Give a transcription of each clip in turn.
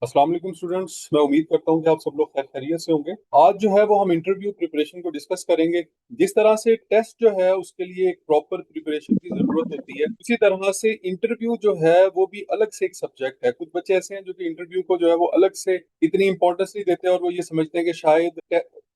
अस्सलाम वालेकुम स्टूडेंट्स। मैं उम्मीद करता हूँ कि आप सब लोग खैर खैरियत से होंगे। आज जो है वो हम इंटरव्यू प्रिपरेशन को डिस्कस करेंगे। जिस तरह से टेस्ट जो है उसके लिए एक प्रॉपर प्रिपरेशन की जरूरत होती है, उसी तरह से इंटरव्यू जो है वो भी अलग से एक सब्जेक्ट है। कुछ बच्चे ऐसे हैं जो कि इंटरव्यू को जो है वो अलग से इतनी इंपॉर्टेंस नहीं देते और वो ये समझते हैं कि शायद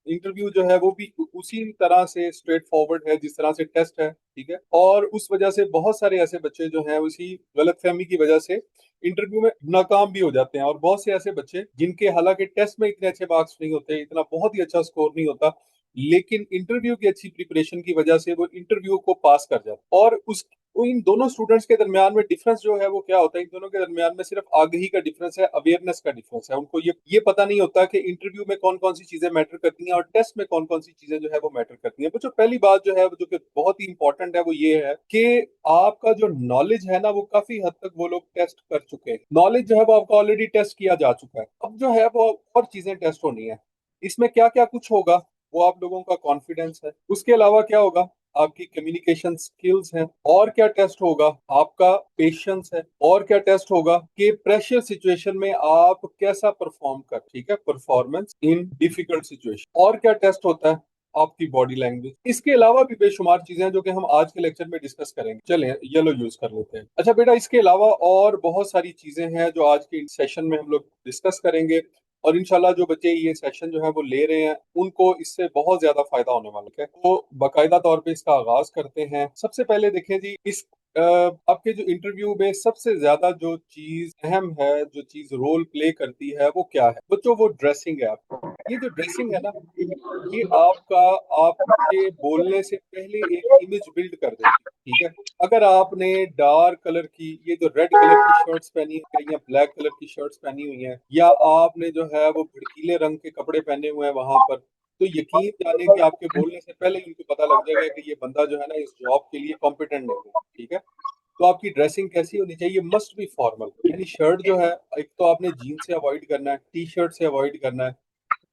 इंटरव्यू जो है वो भी उसी तरह से स्ट्रेट फॉरवर्ड है जिस तरह से टेस्ट है। ठीक है, और उस वजह से बहुत सारे ऐसे बच्चे जो हैं उसी गलतफहमी की वजह से इंटरव्यू में नाकाम भी हो जाते हैं। और बहुत से ऐसे बच्चे जिनके हालांकि टेस्ट में इतने अच्छे मार्क्स नहीं होते, इतना बहुत ही अच्छा स्कोर नहीं होता, लेकिन इंटरव्यू की अच्छी प्रिपरेशन की वजह से वो इंटरव्यू को पास कर जाते हैं। और उस इन दोनों स्टूडेंट्स के दरमियान में डिफरेंस जो है वो क्या होता है, इन दोनों के दरमियान में सिर्फ आगे का डिफरेंस है, अवेयरनेस का डिफरेंस है। उनको ये पता नहीं होता कि इंटरव्यू में कौन कौन सी चीजें मैटर करती हैं और टेस्ट में कौन कौन सी चीजें जो है वो मैटर करती हैं। बच्चों, पहली बात जो है वो जो कि बहुत ही इंपॉर्टेंट है वो ये है कि आपका जो नॉलेज है ना वो काफी हद तक वो लोग टेस्ट कर चुके हैं। नॉलेज जो है वो आपका ऑलरेडी टेस्ट किया जा चुका है। अब जो है वो और चीजें टेस्ट होनी है। इसमें क्या क्या कुछ होगा, वो आप लोगों का कॉन्फिडेंस है। उसके अलावा क्या होगा, आपकी कम्युनिकेशन स्किल्स हैं। और क्या टेस्ट होगा, आपका पेशेंस है। और क्या टेस्ट होगा कि प्रेशर सिचुएशन में आप कैसा परफॉर्म कर, ठीक है, परफॉर्मेंस इन डिफिकल्ट सिचुएशन। और क्या टेस्ट होता है, आपकी बॉडी लैंग्वेज। इसके अलावा भी बेशुमार चीजें हैं जो कि हम आज के लेक्चर में डिस्कस करेंगे। चलें येलो यूज कर लेते हैं। अच्छा बेटा, इसके अलावा और बहुत सारी चीजें हैं जो आज के सेशन में हम लोग डिस्कस करेंगे। और इंशाल्लाह जो बच्चे ये सेशन जो है वो ले रहे हैं उनको इससे बहुत ज्यादा फायदा होने वाला है। तो बाकायदा तौर पे इसका आगाज करते हैं। सबसे पहले देखें जी, इस आपके जो इंटरव्यू में सबसे ज्यादा जो चीज अहम है, जो चीज रोल प्ले करती है, वो क्या है बच्चों? वो ड्रेसिंग है। आपकी ये जो ड्रेसिंग है ना, ये आपका आपके बोलने से पहले एक इमेज बिल्ड कर देती है। ठीक है, अगर आपने डार्क कलर की, ये जो रेड कलर की शर्ट्स पहनी है या ब्लैक कलर की शर्ट्स पहनी हुई हैं, या आपने जो है वो भड़कीले रंग के कपड़े पहने हुए हैं वहां पर, तो यकीन जाने कि आपके बोलने से पहले ही उनको पता लग जाएगा कि ये बंदा जो है ना इस जॉब के लिए कॉम्पिटेंट नहीं है। ठीक है, तो आपकी ड्रेसिंग कैसी होनी चाहिए? मस्ट बी फॉर्मल, यानी शर्ट जो है, एक तो आपने जीन्स से अवॉइड करना है, टी शर्ट से अवॉइड करना है,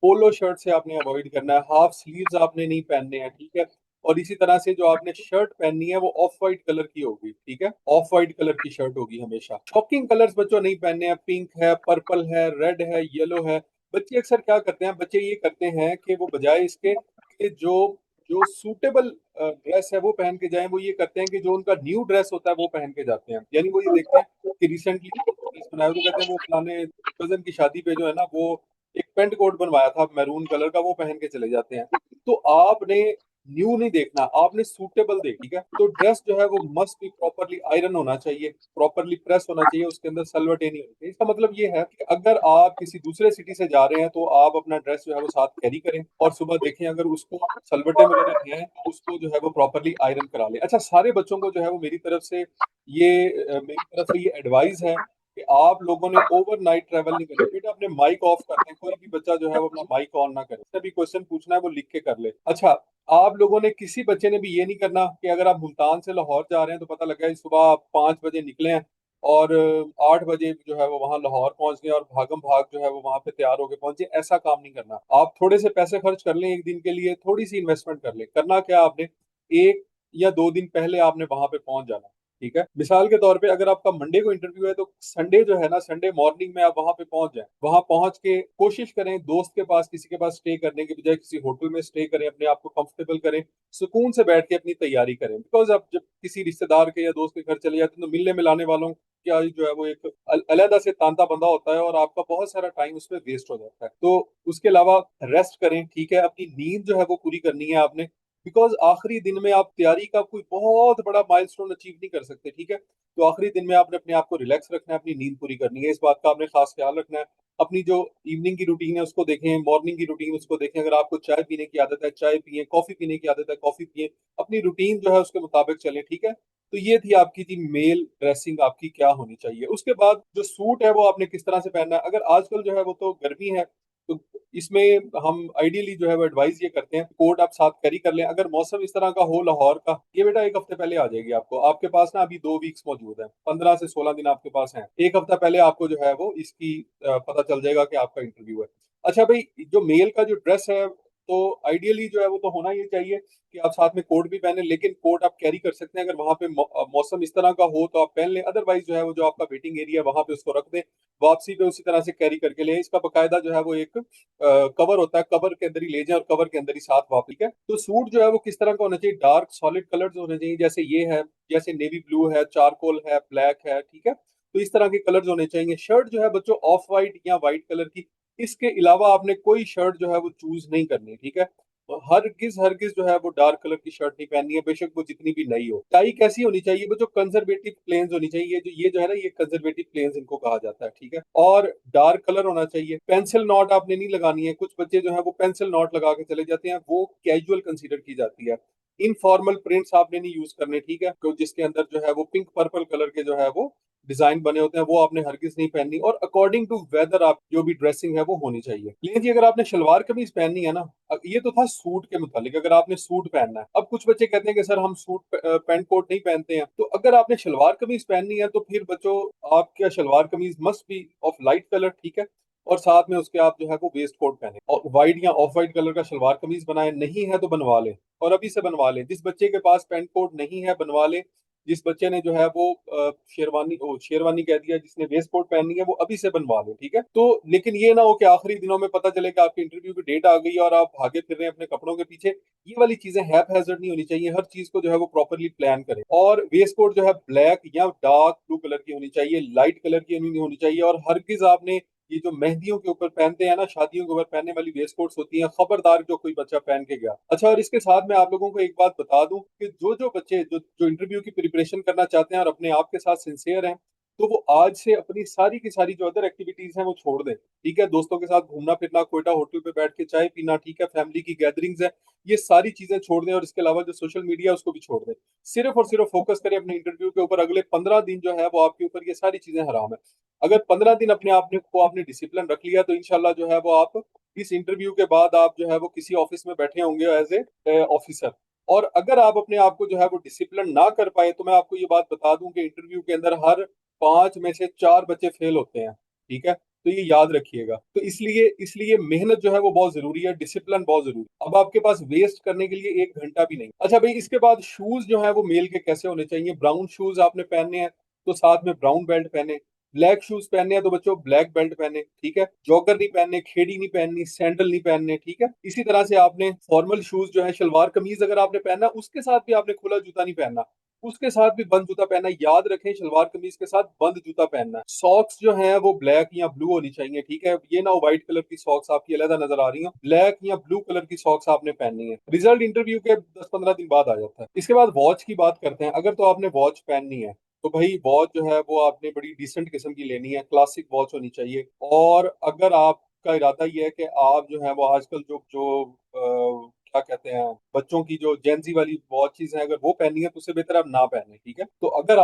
पोलो शर्ट से आपने अवॉइड करना है, हाफ स्लीव्स आपने नहीं पहनने हैं। ठीक है, और इसी तरह से जो आपने शर्ट पहननी है वो ऑफ वाइट कलर की होगी। ठीक है, ऑफ वाइट कलर की शर्ट होगी हमेशा। शॉकिंग कलर्स बच्चों नहीं पहनने हैं। पिंक है, पर्पल है, रेड है, येलो है। बच्चे अक्सर क्या करते हैं, बच्चे ये करते हैं कि वो बजाय इसके कि जो जो सूटेबल ड्रेस है वो पहन के जाएं, वो ये करते हैं कि जो उनका न्यू ड्रेस होता है वो पहन के जाते हैं। यानी वो ये देखते हैं कि रिसेंटली ड्रेस बनाया, तो कहते हैं वो फलाने कजन की शादी पे जो है ना वो एक पेंट कोट बनवाया था मैरून कलर का, वो पहन के चले जाते हैं। तो आपने न्यू नहीं देखना, आपने सूटेबल देख। ठीक है, तो ड्रेस जो है वो मस्ट भी प्रॉपरली आयरन होना चाहिए, प्रॉपरली प्रेस होना चाहिए, उसके अंदर सलवटें नहीं होनी चाहिए। इसका मतलब ये है कि अगर आप किसी दूसरे सिटी से जा रहे हैं तो आप अपना ड्रेस जो है वो साथ कैरी करें, और सुबह देखें अगर उसको सलवटें वगैरह हैं तो उसको जो है वो प्रॉपरली आयरन करा लें। अच्छा, सारे बच्चों को जो है वो मेरी तरफ से ये एडवाइस है कि आप लोगों ने ओवरनाइट ट्रैवल नहीं करना। बेटा अपने माइक ऑफ कर दें, कोई भी बच्चा जो है वो अपना माइक ऑन ना करे। सभी क्वेश्चन पूछना है वो लिख के कर ले। अच्छा, आप लोगों ने किसी बच्चे ने भी ये नहीं करना कि अगर आप मुल्तान से लाहौर जा रहे हैं तो पता लगा कि सुबह 5 बजे निकले हैं और 8 बजे जो है वो वहां लाहौर पहुंच गए और भागम भाग जो है वो वहां पे तैयार होके पहुंचे। ऐसा काम नहीं करना। आप थोड़े से पैसे खर्च कर लें एक दिन के लिए, थोड़ी सी इन्वेस्टमेंट कर लें। करना क्या आपने, 1 या 2 दिन पहले आपने वहां पे पहुंच जाना। ठीक है, मिसाल के तौर पे अगर आपका मंडे को इंटरव्यू है तो संडे जो है ना, संडे मॉर्निंग में आप वहां पे पहुंच जाएं। वहां पहुंच के कोशिश करें दोस्त के पास, किसी के पास स्टे करने के बजाय किसी होटल में स्टे करें, अपने आप को कंफर्टेबल करें, सुकून से बैठ के अपनी तैयारी करें। बिकॉज आप जब किसी रिश्तेदार के या दोस्त के घर चले जाते हैं तो मिलने मिलाने वालों क्या जो है वो एक अलहदा से तांता बंधा होता है और आपका बहुत सारा टाइम उसमें वेस्ट हो जाता है। तो उसके अलावा रेस्ट करें। ठीक है, अपनी नींद जो है वो पूरी करनी है आपने, बिकॉज आखिरी दिन में आप तैयारी का कोई बहुत बड़ा माइलस्टोन अचीव नहीं कर सकते। ठीक है, तो आखिरी दिन में आपने अपने आप को रिलैक्स रखना है, अपनी नींद पूरी करनी है, इस बात का आपने खास ख्याल रखना है। अपनी जो इवनिंग की रूटीन है उसको देखें, मॉर्निंग की रूटीन उसको देखें। अगर आपको चाय पीने की आदत है चाय पिए, कॉफी पीने की आदत है कॉफी पिए, अपनी रूटीन जो है उसके मुताबिक चलें। ठीक है, तो ये थी आपकी थी मेल ड्रेसिंग आपकी क्या होनी चाहिए। उसके बाद जो सूट है वो आपने किस तरह से पहनना है। अगर आजकल जो है वो तो गर्मी है तो इसमें हम आइडियली जो है वो एडवाइस ये करते हैं कोट आप साथ कैरी कर लें। अगर मौसम इस तरह का हो लाहौर का, ये बेटा 1 हफ्ते पहले आ जाएगी आपको। आपके पास ना अभी 2 वीक्स मौजूद है, 15 से 16 दिन आपके पास हैं। 1 हफ्ता पहले आपको जो है वो इसकी पता चल जाएगा कि आपका इंटरव्यू है। अच्छा भाई, जो मेल का जो ड्रेस है तो आइडियली जो है वो तो होना ही चाहिए कि आप साथ में कोट भी पहने, लेकिन कोट आप कैरी कर सकते हैं अगर वहां पे मौसम इस तरह का हो तो आप पहन लें, अदरवाइज जो है वो जो आपका वेटिंग एरिया है वहां पे उसको रख दें, वापसी पे उसी तरह से कैरी करके ले। इसका बकायदा जो है वो एक कवर होता है, कवर के अंदर ही ले जाएं और कवर के अंदर ही साथ वापस। ठीक है, तो सूट जो है वो किस तरह का होना चाहिए, डार्क सॉलिड कलर्स होने चाहिए, जैसे ये है, जैसे नेवी ब्लू है, चारकोल है, ब्लैक है। ठीक है, तो इस तरह के कलर्स होने चाहिए। शर्ट जो है बच्चों ऑफ वाइट या वाइट कलर की, इसके अलावा आपने कोई शर्ट जो है वो चूज नहीं करनी। ठीक है, तो हरगिज हरगिज जो है वो डार्क कलर की शर्ट नहीं पहननी है, बेशक वो जितनी भी नई हो। टाई कैसी होनी चाहिए, वो जो कंजर्वेटिव प्लेन्स होनी चाहिए, ये जो है ना, ये कंजर्वेटिव प्लेन्स इनको कहा जाता है। ठीक है, और डार्क कलर होना चाहिए। पेंसिल नॉट आपने नहीं लगानी है, कुछ बच्चे जो है वो पेंसिल नॉट लगा के चले जाते हैं, वो कैजुअल कंसीडर की जाती है। इनफॉर्मल प्रिंट्स आपने नहीं यूज करने। ठीक है, तो जिसके अंदर जो है वो पिंक पर्पल कलर के जो है वो डिजाइन बने होते हैं, वो आपने हरगिज नहीं पहननी। और अकॉर्डिंग टू वेदर आप जो भी ड्रेसिंग है वो होनी चाहिए। लेकिन जी अगर आपने शलवार कमीज पहननी है ना, ये तो था सूट के मुतालिक, अगर आपने सूट पहनना है। अब कुछ बच्चे कहते हैं कि सर हम सूट पैंट कोट नहीं पहनते हैं, तो अगर आपने शलवार कमीज पहननी है तो फिर बच्चों आपका शलवार कमीज must be of light colour. ठीक है, और साथ में उसके आप जो है वो वेस्ट कोट पहने, और व्हाइट या ऑफ व्हाइट कलर का शलवार कमीज बनाए। नहीं है तो बनवा ले, और अभी से बनवा ले। जिस बच्चे के पास पैंट कोट नहीं है बनवा ले। जिस बच्चे ने जो है वो शेरवानी कह दिया, जिसने वेस्ट कोट पहननी है वो अभी से बनवा ले। ठीक है, तो लेकिन ये ना हो कि आखिरी दिनों में पता चले कि आपके इंटरव्यू की डेट आ गई और आप भागे फिर रहे हैं अपने कपड़ों के पीछे। ये वाली चीजें हैप्पैज़र्ड नहीं होनी चाहिए, हर चीज को जो है वो प्रॉपरली प्लान करें। और वेस्ट कोट जो है ब्लैक या डार्क ब्लू कलर की होनी चाहिए, लाइट कलर की नहीं होनी चाहिए। और हरगिज आपने ये जो मेहंदियों के ऊपर पहनते हैं ना, शादियों के ऊपर पहनने वाली वेस्ट कोट्स होती हैं, खबरदार जो कोई बच्चा पहन के गया। अच्छा, और इसके साथ मैं आप लोगों को एक बात बता दूं कि जो जो बच्चे जो जो इंटरव्यू की प्रिपरेशन करना चाहते हैं और अपने आप के साथ सिंसियर हैं, तो वो आज से अपनी सारी की सारी जो अदर एक्टिविटीज हैं वो छोड़ दें। ठीक है, दोस्तों के साथ घूमना फिरना, कोयटा होटल पे बैठ के चाय पीना, ठीक है, फैमिली की गैदरिंग्स है, ये सारी चीजें छोड़ दें। और इसके अलावा जो सोशल मीडिया है उसको भी छोड़ दें। सिर्फ और सिर्फ फोकस करें अपने इंटरव्यू के ऊपर। अगले 15 दिन जो है वो आपके ऊपर ये सारी चीजें हराम है। अगर 15 दिन अपने आप को आपने डिसिप्लिन रख लिया तो इंशाल्लाह जो है वो आप इस इंटरव्यू के बाद आप जो है वो किसी ऑफिस में बैठे होंगे एज ए ऑफिसर। और अगर आप अपने आप को जो है वो डिसिप्लिन ना कर पाए, तो मैं आपको ये बात बता दूं कि इंटरव्यू के अंदर हर 5 में से 4 बच्चे फेल होते हैं। ठीक है, तो ये याद रखिएगा। तो इसलिए इसलिए मेहनत जो है वो बहुत जरूरी है, डिसिप्लिन बहुत जरूरी है। अब आपके पास वेस्ट करने के लिए 1 घंटा भी नहीं। अच्छा भाई, इसके बाद शूज जो है वो मेल के कैसे होने चाहिए। ब्राउन शूज आपने पहनने हैं तो साथ में ब्राउन बेल्ट पहने। ब्लैक शूज पहनने हैं तो बच्चों ब्लैक बेल्ट पहने। ठीक है, जॉगर नहीं पहनने, खेड़ी नहीं पहननी, सैंडल नहीं पहनने। ठीक है, इसी तरह से आपने फॉर्मल शूज जो है, शलवार कमीज अगर आपने पहनना, उसके साथ भी आपने खुला जूता नहीं पहनना, उसके साथ भी बंद जूता पहनना। याद रखें, शलवार कमीज के साथ बंद जूता पहनना है। सॉक्स जो है वो ब्लैक या ब्लू होनी चाहिए। ठीक है, ये ना व्हाइट कलर की सॉक्स आपकी अलग नजर आ रही हो, ब्लैक या ब्लू कलर की सॉक्स आपने पहननी है। रिजल्ट इंटरव्यू के 10-15 दिन बाद आ जाता है। इसके बाद वॉच की बात करते हैं। अगर तो आपने वॉच पहननी है तो भाई वॉच जो है वो आपने बड़ी डिसेंट किस्म की लेनी है, क्लासिक वॉच होनी चाहिए। और अगर आपका इरादा ये है कि आप जो है वो आजकल जो जो क्या कहते हैं, बच्चों की जो जेंजी वाली वॉचेस हैं, अगर वो पहननी है तो उससे बेहतर आप ना पहने। ठीक है, तो अगर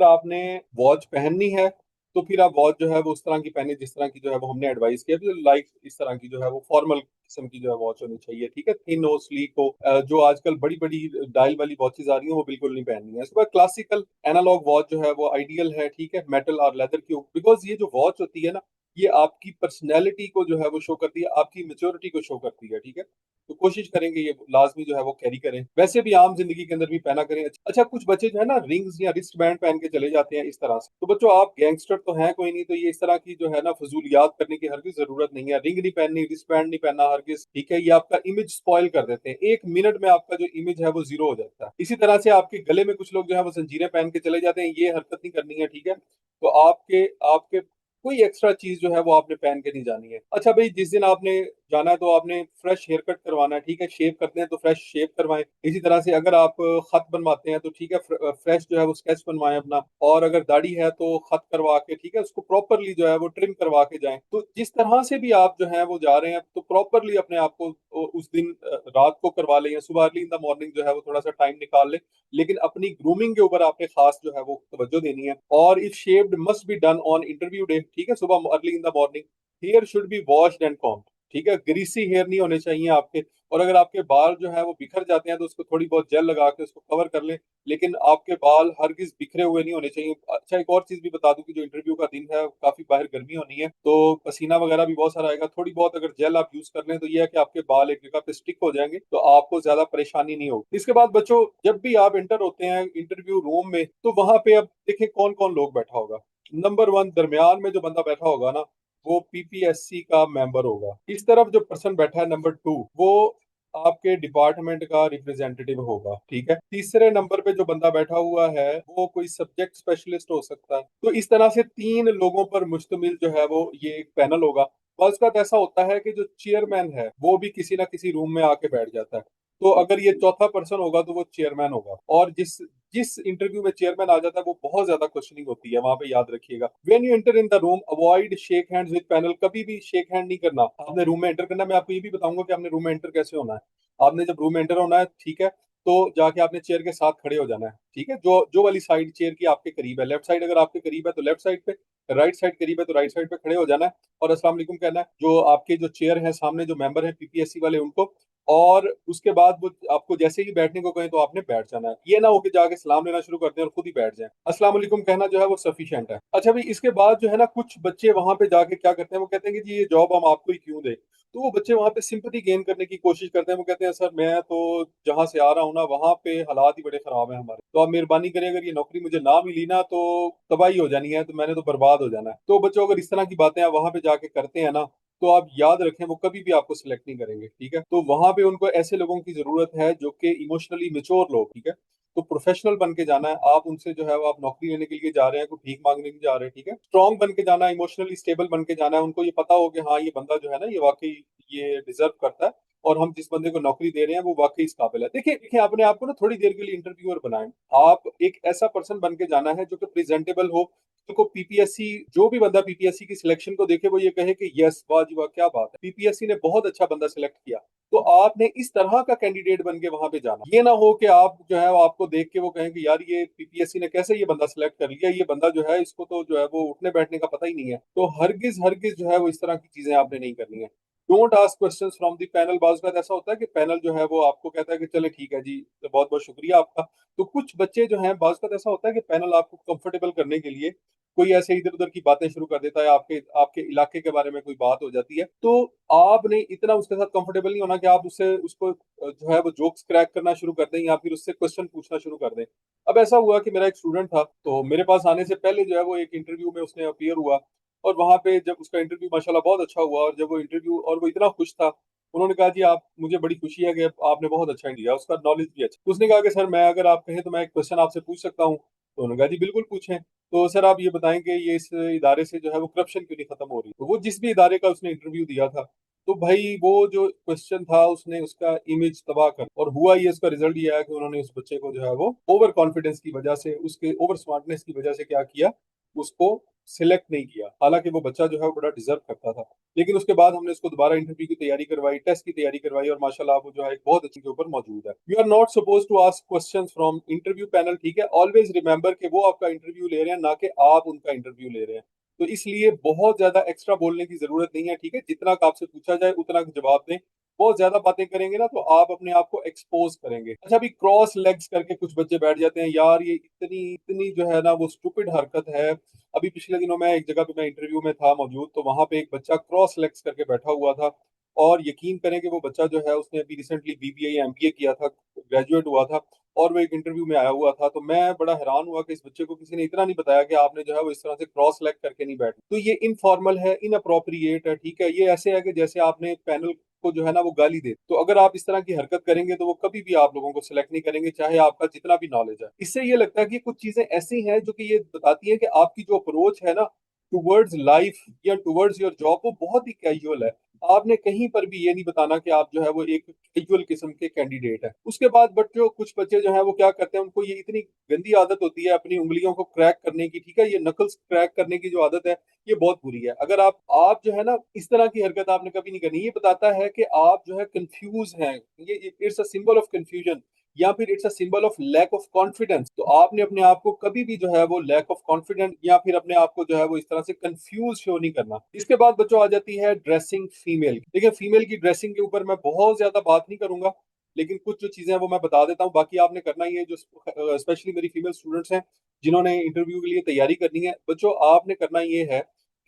आपने वॉच पहननी है तो फिर आप वॉच जो है वो उस तरह की पहने जिस तरह की जो है वो हमने एडवाइस किया, तो लाइक इस तरह की जो है वो फॉर्मल किस्म की जो है वॉच होनी चाहिए। ठीक है, थिन हो, स्लीक हो। जो आजकल बड़ी बड़ी डायल वाली वॉचेस आ रही हैं वो बिल्कुल नहीं पहननी है। इसके बाद क्लासिकल एनालॉग वॉच जो है वो आइडियल है। ठीक है, मेटल और लेदर की, बिकॉज ये जो वॉच होती है ना, ये आपकी पर्सनैलिटी को जो है वो शो करती है, आपकी मेच्योरिटी को शो करती है। ठीक है, तो कोशिश करेंगे ये लाजमी जो है वो कैरी करें। वैसे भी आम जिंदगी के अंदर भी पहना करें। अच्छा, कुछ बच्चे जो है ना रिंग्स या रिस्ट बैंड पहन के चले जाते हैं इस तरह से, तो बच्चों आप गैंगस्टर तो हैं कोई नहीं, तो ये इस तरह की जो है ना फजूलियात करने की हरगिज जरूरत नहीं है। रिंग नहीं पहननी, रिस्ट बैंड नहीं पहनना हरगिज। ठीक है, ये आपका इमेज स्पॉइल कर देते हैं, 1 मिनट में आपका जो इमेज है वो जीरो हो जाता है। इसी तरह से आपके गले में कुछ लोग जो है वो जंजीरें पहन के चले जाते हैं, ये हरकत नहीं करनी है। ठीक है, तो आपके आपके कोई एक्स्ट्रा चीज जो है वो आपने पहन के नहीं जानी है। अच्छा भाई, जिस दिन आपने जाना है तो आपने फ्रेश हेयर कट करवाना है। ठीक है, शेव करते हैं तो फ्रेश शेव करवाएं। इसी तरह से अगर आप खत बनवाते हैं तो ठीक है, फ्रेश जो है वो स्केच बनवाएं अपना। और अगर दाढ़ी है तो खत करवा के, ठीक है, उसको प्रॉपरली जो है वो ट्रिम करवा के जाएं। तो जिस तरह से भी आप जो है वो जा रहे हैं तो प्रॉपरली अपने आप को उस दिन रात को करवा लें या सुबह अर्ली इन द मॉर्निंग जो है वो थोड़ा सा टाइम निकाल लें। लेकिन अपनी ग्रूमिंग के ऊपर आपने खास जो है वो तवज्जो देनी है। और if shaved must be done on interview day. ठीक है, सुबह early in the morning here should be washed and comb. ठीक है, ग्रीसी हेयर नहीं होने चाहिए आपके। और अगर आपके बाल जो है वो बिखर जाते हैं तो उसको थोड़ी बहुत जेल लगा के उसको कवर कर लें, लेकिन आपके बाल हरगिज बिखरे हुए नहीं होने चाहिए। अच्छा, एक और चीज भी बता दूं कि जो इंटरव्यू का दिन है काफी बाहर गर्मी होनी है, तो पसीना वगैरह भी बहुत सारा आएगा। थोड़ी बहुत अगर जेल आप यूज कर लें तो ये है कि आपके बाल एक जगह पे स्टिक हो जाएंगे, तो आपको ज्यादा परेशानी नहीं होगी। इसके बाद बच्चों, जब भी आप इंटर होते हैं इंटरव्यू रूम में, तो वहां पे अब देखें कौन कौन लोग बैठा होगा। नंबर वन, दरमियान में जो बंदा बैठा होगा ना, वो पीपीएससी का मेंबर होगा। इस तरफ जो पर्सन बैठा है नंबर टू, वो आपके डिपार्टमेंट का रिप्रेजेंटेटिव होगा। ठीक है, तीसरे नंबर पे जो बंदा बैठा हुआ है वो कोई सब्जेक्ट स्पेशलिस्ट हो सकता है। तो इस तरह से तीन लोगों पर मुश्तमिल जो है वो ये एक पैनल होगा। और उसका तो ऐसा होता है कि जो चेयरमैन है वो भी किसी ना किसी रूम में आके बैठ जाता है। तो अगर ये चौथा पर्सन होगा तो वो चेयरमैन होगा। और जिस जिस इंटरव्यू में चेयरमैन आ जाता है वो बहुत ज्यादा क्वेश्चनिंग होती है वहां पे, याद रखिएगा। When you enter in the room avoid shake hands with panel. कभी भी शेक हैंड नहीं करना। आपने रूम में एंटर करना, मैं आपको ये भी बताऊंगा कि आपने रूम में एंटर कैसे होना है। आपने जब रूम में एंटर होना है, ठीक है, तो जाके आपने चेयर के साथ खड़े हो जाना है। ठीक है, जो जो वाली साइड चेयर की आपके करीब है, लेफ्ट साइड अगर आपके करीब है तो लेफ्ट साइड पे, राइट साइड करीब है तो राइट साइड पे खड़े हो जाना है। और अस्सलाम वालेकुम कहना है। जो आपके जो चेयर है सामने जो मेंबर है पीपीएससी वाले, उनको। और उसके बाद वो आपको जैसे ही बैठने को कहें तो आपने बैठ जाना है। ये ना हो कि जाके सलाम लेना शुरू कर दें और खुद ही बैठ जाएं। अस्सलाम वालेकुम कहना जो है वो सफिशिएंट है। अच्छा भाई, इसके बाद जो है ना, कुछ बच्चे वहां पे जाके क्या करते हैं, वो कहते हैं कि जी ये जॉब हम आपको ही क्यों दें। तो वो बच्चे वहां पे सिंपैथी गेन करने की कोशिश करते हैं। वो कहते हैं सर मैं तो जहां से आ रहा हूँ ना, वहां पे हालात ही बड़े खराब हैं हमारे, तो आप मेहरबानी करें, अगर ये नौकरी मुझे ना मिली ना तो तबाही हो जानी है, तो मैंने तो बर्बाद हो जाना है। तो बच्चों, अगर इस तरह की बातें आप वहां पे जाके करते हैं ना, तो आप याद रखें वो कभी भी आपको सिलेक्ट नहीं करेंगे। ठीक है, तो वहां पे उनको ऐसे लोगों की जरूरत है जो कि इमोशनली मेच्योर लोग। ठीक है, तो प्रोफेशनल बन के जाना है। आप उनसे जो है वो आप नौकरी लेने के लिए जा रहे हैं, कोई भीख मांगने नहीं जा रहे। ठीक है, स्ट्रांग बन के जाना है, इमोशनली स्टेबल बन के जाना है। उनको ये पता हो कि हाँ ये बंदा जो है ना, ये वाकई ये डिजर्व करता है, और हम जिस बंदे को नौकरी दे रहे हैं वो वाकई इस काबिल है। देखिए देखिए, अपने आप को ना थोड़ी देर के लिए इंटरव्यूअर बनाएं। आप एक ऐसा पर्सन बन के जाना है जो कि प्रेजेंटेबल हो, को पीपीएससी, जो भी बंदा पीपीएससी की सिलेक्शन को देखे वो ये कहे कि यस, वाह जी वाह, क्या बात है, पीपीएससी ने बहुत अच्छा बंदा सिलेक्ट किया। तो आपने इस तरह का कैंडिडेट बन के वहां पे जाना। ये ना हो कि आप जो है वो आपको देख के वो कहें कि यार ये पीपीएससी ने कैसे ये बंदा सिलेक्ट कर लिया, ये बंदा जो है इसको तो जो है वो उठने बैठने का पता ही नहीं है। तो हरगिज हरगिज जो है वो इस तरह की चीजें आपने नहीं करनी है। Don't ask questions from the panel. बाज़ का ऐसा होता है कि पैनल जो है वो आपको कहता है कि चले ठीक है जी, तो बहुत बहुत शुक्रिया आपका। तो कुछ बच्चे जो हैं, बाज़ का ऐसा होता है कि पैनल आपको कंफर्टेबल करने के लिए कोई ऐसे इधर उधर की बातें शुरू कर देता है, आपके आपके इलाके के बारे में कोई बात हो जाती है, तो आपने इतना उसके साथ कंफर्टेबल नहीं होना कि आप उससे उसको जो है वो जोक्स क्रैक करना शुरू कर दें या फिर उससे क्वेश्चन पूछना शुरू कर दें। अब ऐसा हुआ कि मेरा एक स्टूडेंट था, तो मेरे पास आने से पहले जो है वो एक इंटरव्यू में उसने अपीयर हुआ। और वहां पे जब उसका इंटरव्यू माशाल्लाह बहुत अच्छा हुआ, और जब वो इंटरव्यू, और वो इतना खुश था, उन्होंने कहा जी आप, मुझे बड़ी खुशी है कि आपने बहुत अच्छा दिया, उसका नॉलेज भी अच्छा। तो उसने कहा कि सर मैं, अगर आप कहें तो मैं एक क्वेश्चन आपसे पूछ सकता हूँ। तो उन्होंने कहा जी बिल्कुल पूछें। तो सर आप ये बताएं कि ये इस इदारे से जो है वो करप्शन क्यों नहीं खत्म हो रही। तो वो जिस भी इदारे का उसने इंटरव्यू दिया था, तो भाई वो जो क्वेश्चन था उसने उसका इमेज तबाह कर, और हुआ ये, उसका रिजल्ट ये आया कि उन्होंने उस बच्चे को जो है वो ओवर कॉन्फिडेंस की वजह से, उसके ओवर स्मार्टनेस की वजह से क्या किया, उसको सिलेक्ट नहीं किया। हालांकि वो बच्चा जो है वो बड़ा डिजर्व करता था। लेकिन उसके बाद हमने उसको दोबारा इंटरव्यू की तैयारी करवाई, टेस्ट की तैयारी करवाई, और माशाल्लाह वो जो है एक बहुत अच्छी के ऊपर मौजूद है। You are not suppose to ask questions from interview panel. ठीक है, ऑलवेज रिमेंबर कि वो आपका इंटरव्यू ले रहे हैं, ना कि आप उनका इंटरव्यू ले रहे हैं। तो इसलिए बहुत ज्यादा एक्स्ट्रा बोलने की जरूरत नहीं है। ठीक है, जितना आपसे पूछा जाए उतना जवाब दें। बहुत ज्यादा बातें करेंगे ना तो आप अपने आप को एक्सपोज करेंगे। अच्छा, अभी क्रॉस लेग्स करके कुछ बच्चे बैठ जाते हैं, यार ये इतनी इतनी जो है ना वो स्टूपिड हरकत है। अभी पिछले दिनों मैं एक जगह पे, मैं इंटरव्यू में था मौजूद, तो वहां पे एक बच्चा क्रॉस लेग्स करके बैठा हुआ था। और यकीन करें कि वो बच्चा जो है उसने अभी रिसेंटली बीबीए या एमबीए किया था, ग्रेजुएट हुआ था, और वो एक इंटरव्यू में आया हुआ था। तो मैं बड़ा हैरान हुआ कि इस बच्चे को किसी ने इतना नहीं बताया कि आपने जो है वो इस तरह से क्रॉस लेग करके नहीं बैठना। तो ये इनफॉर्मल है, इनअप्रोप्रिएट है। ठीक है, ये ऐसे है कि जैसे आपने पैनल को जो है ना वो गाली दे। तो अगर आप इस तरह की हरकत करेंगे तो वो कभी भी आप लोगों को सिलेक्ट नहीं करेंगे, चाहे आपका जितना भी नॉलेज है। इससे ये लगता है कि कुछ चीजें ऐसी हैं जो कि ये बताती हैं कि आपकी जो अप्रोच है ना टुवर्ड्स लाइफ या टुवर्ड्स योर जॉब, वो बहुत ही कैजुअल है। आपने कहीं पर भी ये नहीं बताना कि आप जो है वो एक कैजुअल किस्म के कैंडिडेट है। उसके बाद बच्चों, कुछ बच्चे जो है वो क्या करते हैं, उनको ये इतनी गंदी आदत होती है अपनी उंगलियों को क्रैक करने की। ठीक है, ये नकल्स क्रैक करने की जो आदत है, ये बहुत बुरी है। अगर आप जो है ना इस तरह की हरकत आपने कभी नहीं करनी। ये बताता है कि आप जो है कंफ्यूज हैं, ये it's a symbol of confusion, या फिर it's a symbol of lack of confidence. तो आपने अपने आप को कभी भी जो है वो लैक ऑफ कॉन्फिडेंस या फिर अपने आप को जो है वो इस तरह से कंफ्यूज शो नहीं करना। इसके बाद बच्चों आ जाती है ड्रेसिंग फीमेल। देखिए फीमेल की ड्रेसिंग के ऊपर मैं बहुत ज्यादा बात नहीं करूंगा, लेकिन कुछ जो चीजें हैं वो मैं बता देता हूँ। बाकी आपने करना ही है, जो स्पेशली मेरी फीमेल स्टूडेंट्स हैं जिन्होंने इंटरव्यू के लिए तैयारी करनी है, बच्चों आपने करना ये है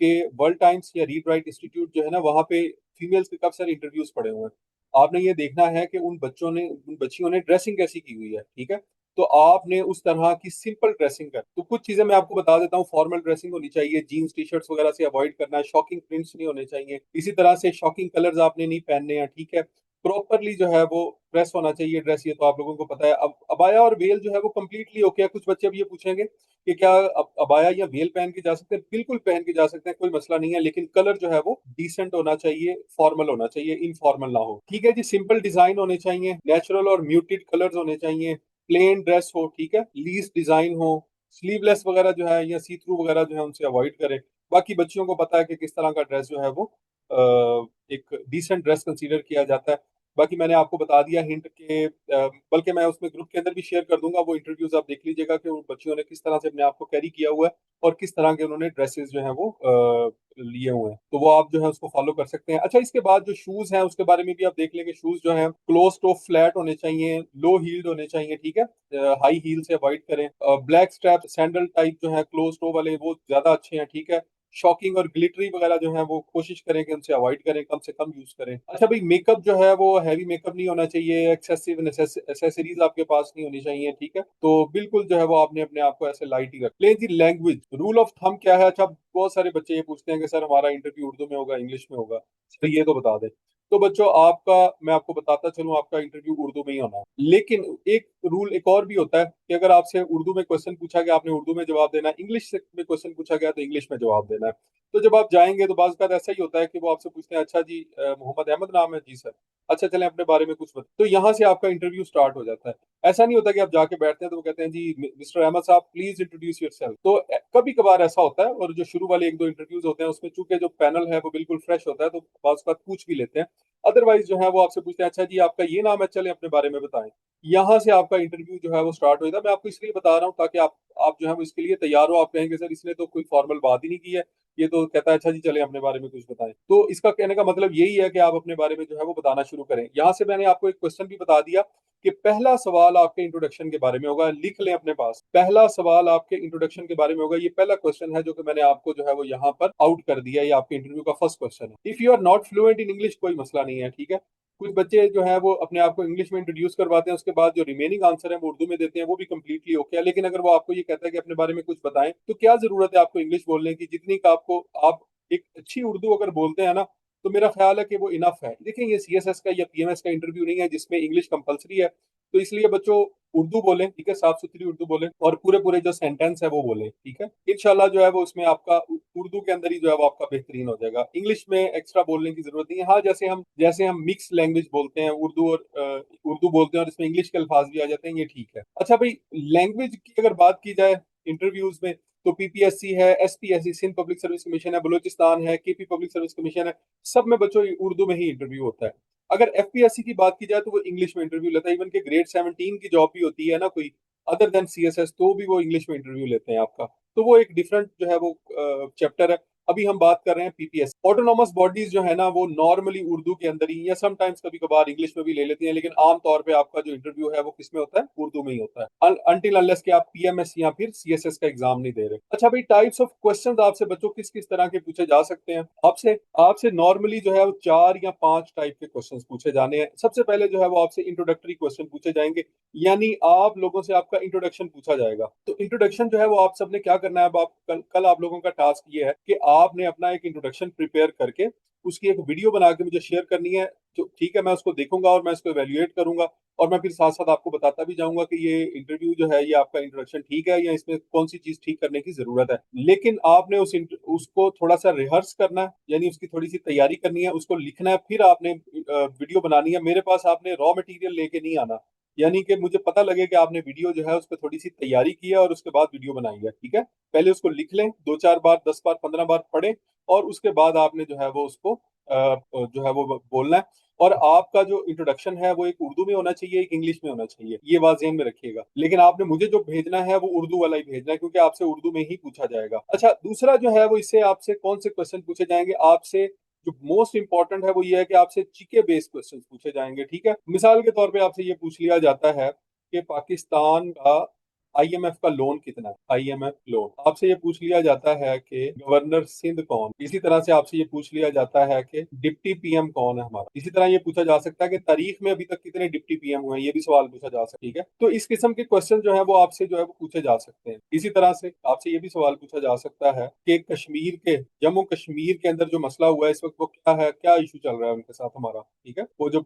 कि वर्ल्ड टाइम्स या रीड राइट इंस्टीट्यूट जो है ना, वहाँ पे फीमेल्स के काफी सारे इंटरव्यूज पड़े हुए हैं। आपने ये देखना है कि उन बच्चियों ने ड्रेसिंग कैसी की हुई है, ठीक है। तो आपने उस तरह की सिंपल ड्रेसिंग कर, तो कुछ चीजें मैं आपको बता देता हूँ। फॉर्मल ड्रेसिंग होनी चाहिए, जीन्स टी शर्ट्स वगैरह से अवॉइड करना है, शॉकिंग प्रिंट्स नहीं होने चाहिए, इसी तरह से शॉकिंग कलर्स आपने नहीं पहनने हैं, ठीक है। प्रॉपरली जो है वो प्रेस होना चाहिए ड्रेस, ये तो आप लोगों को पता है। अब अबाया और वेल जो है वो कंप्लीटली ओके है। कुछ बच्चे अब ये पूछेंगे कि क्या अबाया या वेल पहन के जा सकते हैं? बिल्कुल पहन के जा सकते हैं, कोई मसला नहीं है, लेकिन कलर जो है वो डिसेंट होना चाहिए, फॉर्मल होना चाहिए, इनफॉर्मल ना हो, ठीक है जी। सिंपल डिजाइन होने चाहिए, नेचुरल और म्यूटेड कलर्स होने चाहिए, प्लेन ड्रेस हो, ठीक है, लीस डिजाइन हो, स्लीवलेस वगैरह जो है या सी थ्रू वगैरह जो है उनसे अवॉइड करें। बाकी बच्चियों को पता है कि किस तरह का ड्रेस जो है वो एक डिसेंट ड्रेस कंसीडर किया जाता है। बाकी मैंने आपको बता दिया हिंट के, बल्कि मैं उसमें ग्रुप के अंदर भी शेयर कर दूंगा वो इंटरव्यूज, आप देख लीजिएगा कि उन बच्चियों ने किस तरह से अपने आप को कैरी किया हुआ है और किस तरह के उन्होंने ड्रेसेस जो है वो लिए हुए हैं, तो वो आप जो है उसको फॉलो कर सकते हैं। अच्छा, इसके बाद जो शूज हैं उसके बारे में भी आप देख लेंगे। शूज जो है क्लोज टो फ्लैट होने चाहिए, लो हील्ड होने चाहिए, ठीक है, हाई हील से अवॉइड करें। ब्लैक स्ट्रैप सैंडल टाइप जो है क्लोज टो वाले वो ज्यादा अच्छे हैं, ठीक है। शॉकिंग और ग्लिटरी वगैरह जो है वो कोशिश करें कि उनसे अवॉइड करें, कम से कम यूज करें। अच्छा भाई, मेकअप जो है वो हैवी मेकअप नहीं होना चाहिए, एक्सेसिव एसेसरीज आपके पास नहीं होनी चाहिए, ठीक है। तो बिल्कुल जो है वो आपने अपने आप को ऐसे लाइट ही रख ले जी। लैंग्वेज रूल ऑफ थंब क्या है? अच्छा, बहुत सारे बच्चे ये पूछते हैं कि सर हमारा इंटरव्यू उर्दू में होगा इंग्लिश में होगा, सर ये तो बता दें। तो बच्चों आपका, मैं आपको बताता चलूं, आपका इंटरव्यू उर्दू में ही होना है, लेकिन एक रूल एक और भी होता है कि अगर आपसे उर्दू में क्वेश्चन पूछा गया आपने उर्दू में जवाब देना है, इंग्लिश में क्वेश्चन पूछा गया तो इंग्लिश में जवाब देना है। तो जब आप जाएंगे तो बाज़ बात ऐसा ही होता है कि वो आपसे पूछते हैं, अच्छा जी मोहम्मद अहमद नाम है जी सर, अच्छा चलें अपने बारे में कुछ बता, तो यहाँ से आपका इंटरव्यू स्टार्ट हो जाता है। ऐसा नहीं होता कि आप जाके बैठते हैं तो वो कहते हैं जी मिस्टर अहमद साहब प्लीज इंट्रोड्यूस योरसेल्फ। तो कभी कभार ऐसा होता है, और जो शुरू वाले एक दो इंटरव्यूज होते हैं उसमें चूंकि जो पैनल है वो बिल्कुल फ्रेश होता है तो बाज़ बात पूछ भी लेते हैं। अदरवाइज जो है वो आपसे पूछते हैं, अच्छा जी आपका ये नाम है, चलें अपने बारे में बताएं। यहाँ से आपका इंटरव्यू जो है वो स्टार्ट हो जाता है। मैं आपको इसलिए बता रहा हूँ ताकि आप जो है वो इसके लिए तैयार हो। आप कहेंगे सर इसने तो कोई फॉर्मल बात ही नहीं की है, ये तो कहता है अच्छा जी चले अपने बारे में कुछ बताएं। तो इसका कहने का मतलब यही है कि आप अपने बारे में जो है वो बताना शुरू करें। यहाँ से मैंने आपको एक क्वेश्चन भी बता दिया कि पहला सवाल आपके इंट्रोडक्शन के बारे में होगा, लिख लें अपने पास। पहला सवाल आपके इंट्रोडक्शन के बारे में होगा, ये पहला क्वेश्चन है जो कि मैंने आपको जो है वो यहाँ पर आउट कर दिया। ये आपके इंटरव्यू का फर्स्ट क्वेश्चन है। If you are not fluent in English, कोई मसला नहीं है, ठीक है। कुछ बच्चे जो है वो अपने आप को इंग्लिश में इंट्रोड्यूस करवाते हैं, उसके बाद जो रिमेनिंग आंसर है वो उर्दू में देते हैं, वो भी कंप्लीटली ओके है। लेकिन अगर वो आपको ये कहता है कि अपने बारे में कुछ बताएं, तो क्या जरूरत है आपको इंग्लिश बोलने की? जितनी का आपको, आप एक अच्छी उर्दू अगर बोलते हैं ना, तो मेरा ख्याल है कि वो इनफ है। देखिए ये सीएसएस का या पीएमएस का इंटरव्यू नहीं है जिसमें इंग्लिश कंपलसरी है, तो इसलिए बच्चों उर्दू बोलें, ठीक है, साफ सुथरी उर्दू बोलें और पूरे पूरे जो सेंटेंस है वो बोलें, ठीक है। इंशाल्लाह जो है वो उसमें आपका उर्दू के अंदर ही जो है वो आपका बेहतरीन हो जाएगा। इंग्लिश में एक्स्ट्रा बोलने की जरूरत नहीं है। हाँ, जैसे हम मिक्स लैंग्वेज बोलते हैं, उर्दू बोलते हैं और इसमें इंग्लिश के अल्फाज भी आ जाते हैं, ये ठीक है। अच्छा भाई, लैंग्वेज की अगर बात की जाए इंटरव्यूज में, तो पीपीएससी है, SPSC Sindh public service commission है, बलूचिस्तान है, केपी पब्लिक सर्विस कमीशन है, सब में बच्चों उर्दू में ही इंटरव्यू होता है। अगर एफपीएससी की बात की जाए तो वो इंग्लिश में इंटरव्यू लेता है। इवन के ग्रेड 17 की जॉब भी होती है ना कोई, अदर देन सीएसएस, तो भी वो इंग्लिश में इंटरव्यू लेते हैं आपका। तो वो एक डिफरेंट जो है वो चैप्टर है। अभी हम बात कर रहे हैं पीपीएस। ऑटोनॉमस बॉडीज जो है ना वो नॉर्मली उर्दू के अंदर ही, या समटाइम्स कभी कभार इंग्लिश में भी ले लेती हैं, लेकिन आम तौर पे आपका जो इंटरव्यू है वो किस में होता है? उर्दू में ही होता है, अनटिल अनलेस कि आप पीएमएस या फिर सीएसएस का एग्जाम नहीं दे रहे। अच्छा भाई, टाइप्स ऑफ क्वेश्चंस आपसे बच्चों किस किस तरह के पूछे जा सकते हैं? आपसे आपसे नॉर्मली जो है वो 4 या 5 टाइप के क्वेश्चंस पूछे जाने हैं। सबसे पहले जो है वो आपसे इंट्रोडक्टरी क्वेश्चन पूछे जाएंगे, यानी आप लोगों से आपका इंट्रोडक्शन पूछा जाएगा। तो इंट्रोडक्शन जो है वो आप सबने क्या करना है? अब आप कल आप लोगों का टास्क ये है कि आपने अपना एक इंट्रोडक्शन प्रिपेयर करके उसकी एक वीडियो बना के मुझे शेयर करनी है। जो ठीक है, मैं उसको देखूंगा और मैं उसको एवेल्युएट करूंगा, और मैं फिर साथ साथ आपको बताता भी जाऊंगा कि ये इंटरव्यू जो है ये आपका इंट्रोडक्शन ठीक है या इसमें कौन सी चीज ठीक करने की जरूरत है। लेकिन आपने उसको थोड़ा सा रिहर्स करना है, यानी उसकी थोड़ी सी तैयारी करनी है, उसको लिखना है, फिर आपने वीडियो बनानी है। मेरे पास आपने रॉ मटेरियल लेके नहीं आना, यानी कि मुझे पता लगे कि आपने वीडियो जो है उस पर थोड़ी सी तैयारी की है और उसके बाद वीडियो बनाई है, ठीक है। पहले उसको लिख लें, 2-4 बार, 10 बार, 15 बार पढ़ें, और उसके बाद आपने जो है वो उसको जो है वो बोलना है। और आपका जो इंट्रोडक्शन है वो एक उर्दू में होना चाहिए, एक इंग्लिश में होना चाहिए, ये बात ध्यान में रखिएगा। लेकिन आपने मुझे जो भेजना है वो उर्दू वाला ही भेजना है, क्योंकि आपसे उर्दू में ही पूछा जाएगा। अच्छा, दूसरा जो है वो इससे आपसे कौन से क्वेश्चन पूछे जाएंगे, आपसे जो मोस्ट इंपॉर्टेंट है वो ये है कि आपसे जीके बेस्ड क्वेश्चन पूछे जाएंगे, ठीक है। मिसाल के तौर पे आपसे ये पूछ लिया जाता है कि पाकिस्तान का आईएमएफ का लोन कितना है, आईएमएफ लोन। आपसे ये पूछ लिया जाता है कि गवर्नर सिंध कौन। इसी तरह से आपसे ये पूछ लिया जाता है कि डिप्टी पीएम कौन है हमारा। इसी तरह ये पूछा जा सकता है कि तारीख में अभी तक कितने डिप्टी पीएम हुए हैं, ये भी सवाल पूछा जा सकता है, ठीक है। तो इस किस्म के क्वेश्चन जो है वो आपसे जो है वो पूछे जा सकते हैं। इसी तरह से आपसे ये भी सवाल पूछा जा सकता है कि कश्मीर के, जम्मू कश्मीर के अंदर जो मसला हुआ है इस वक्त वो क्या है, क्या इशू चल रहा है उनके साथ हमारा, ठीक है। वो जो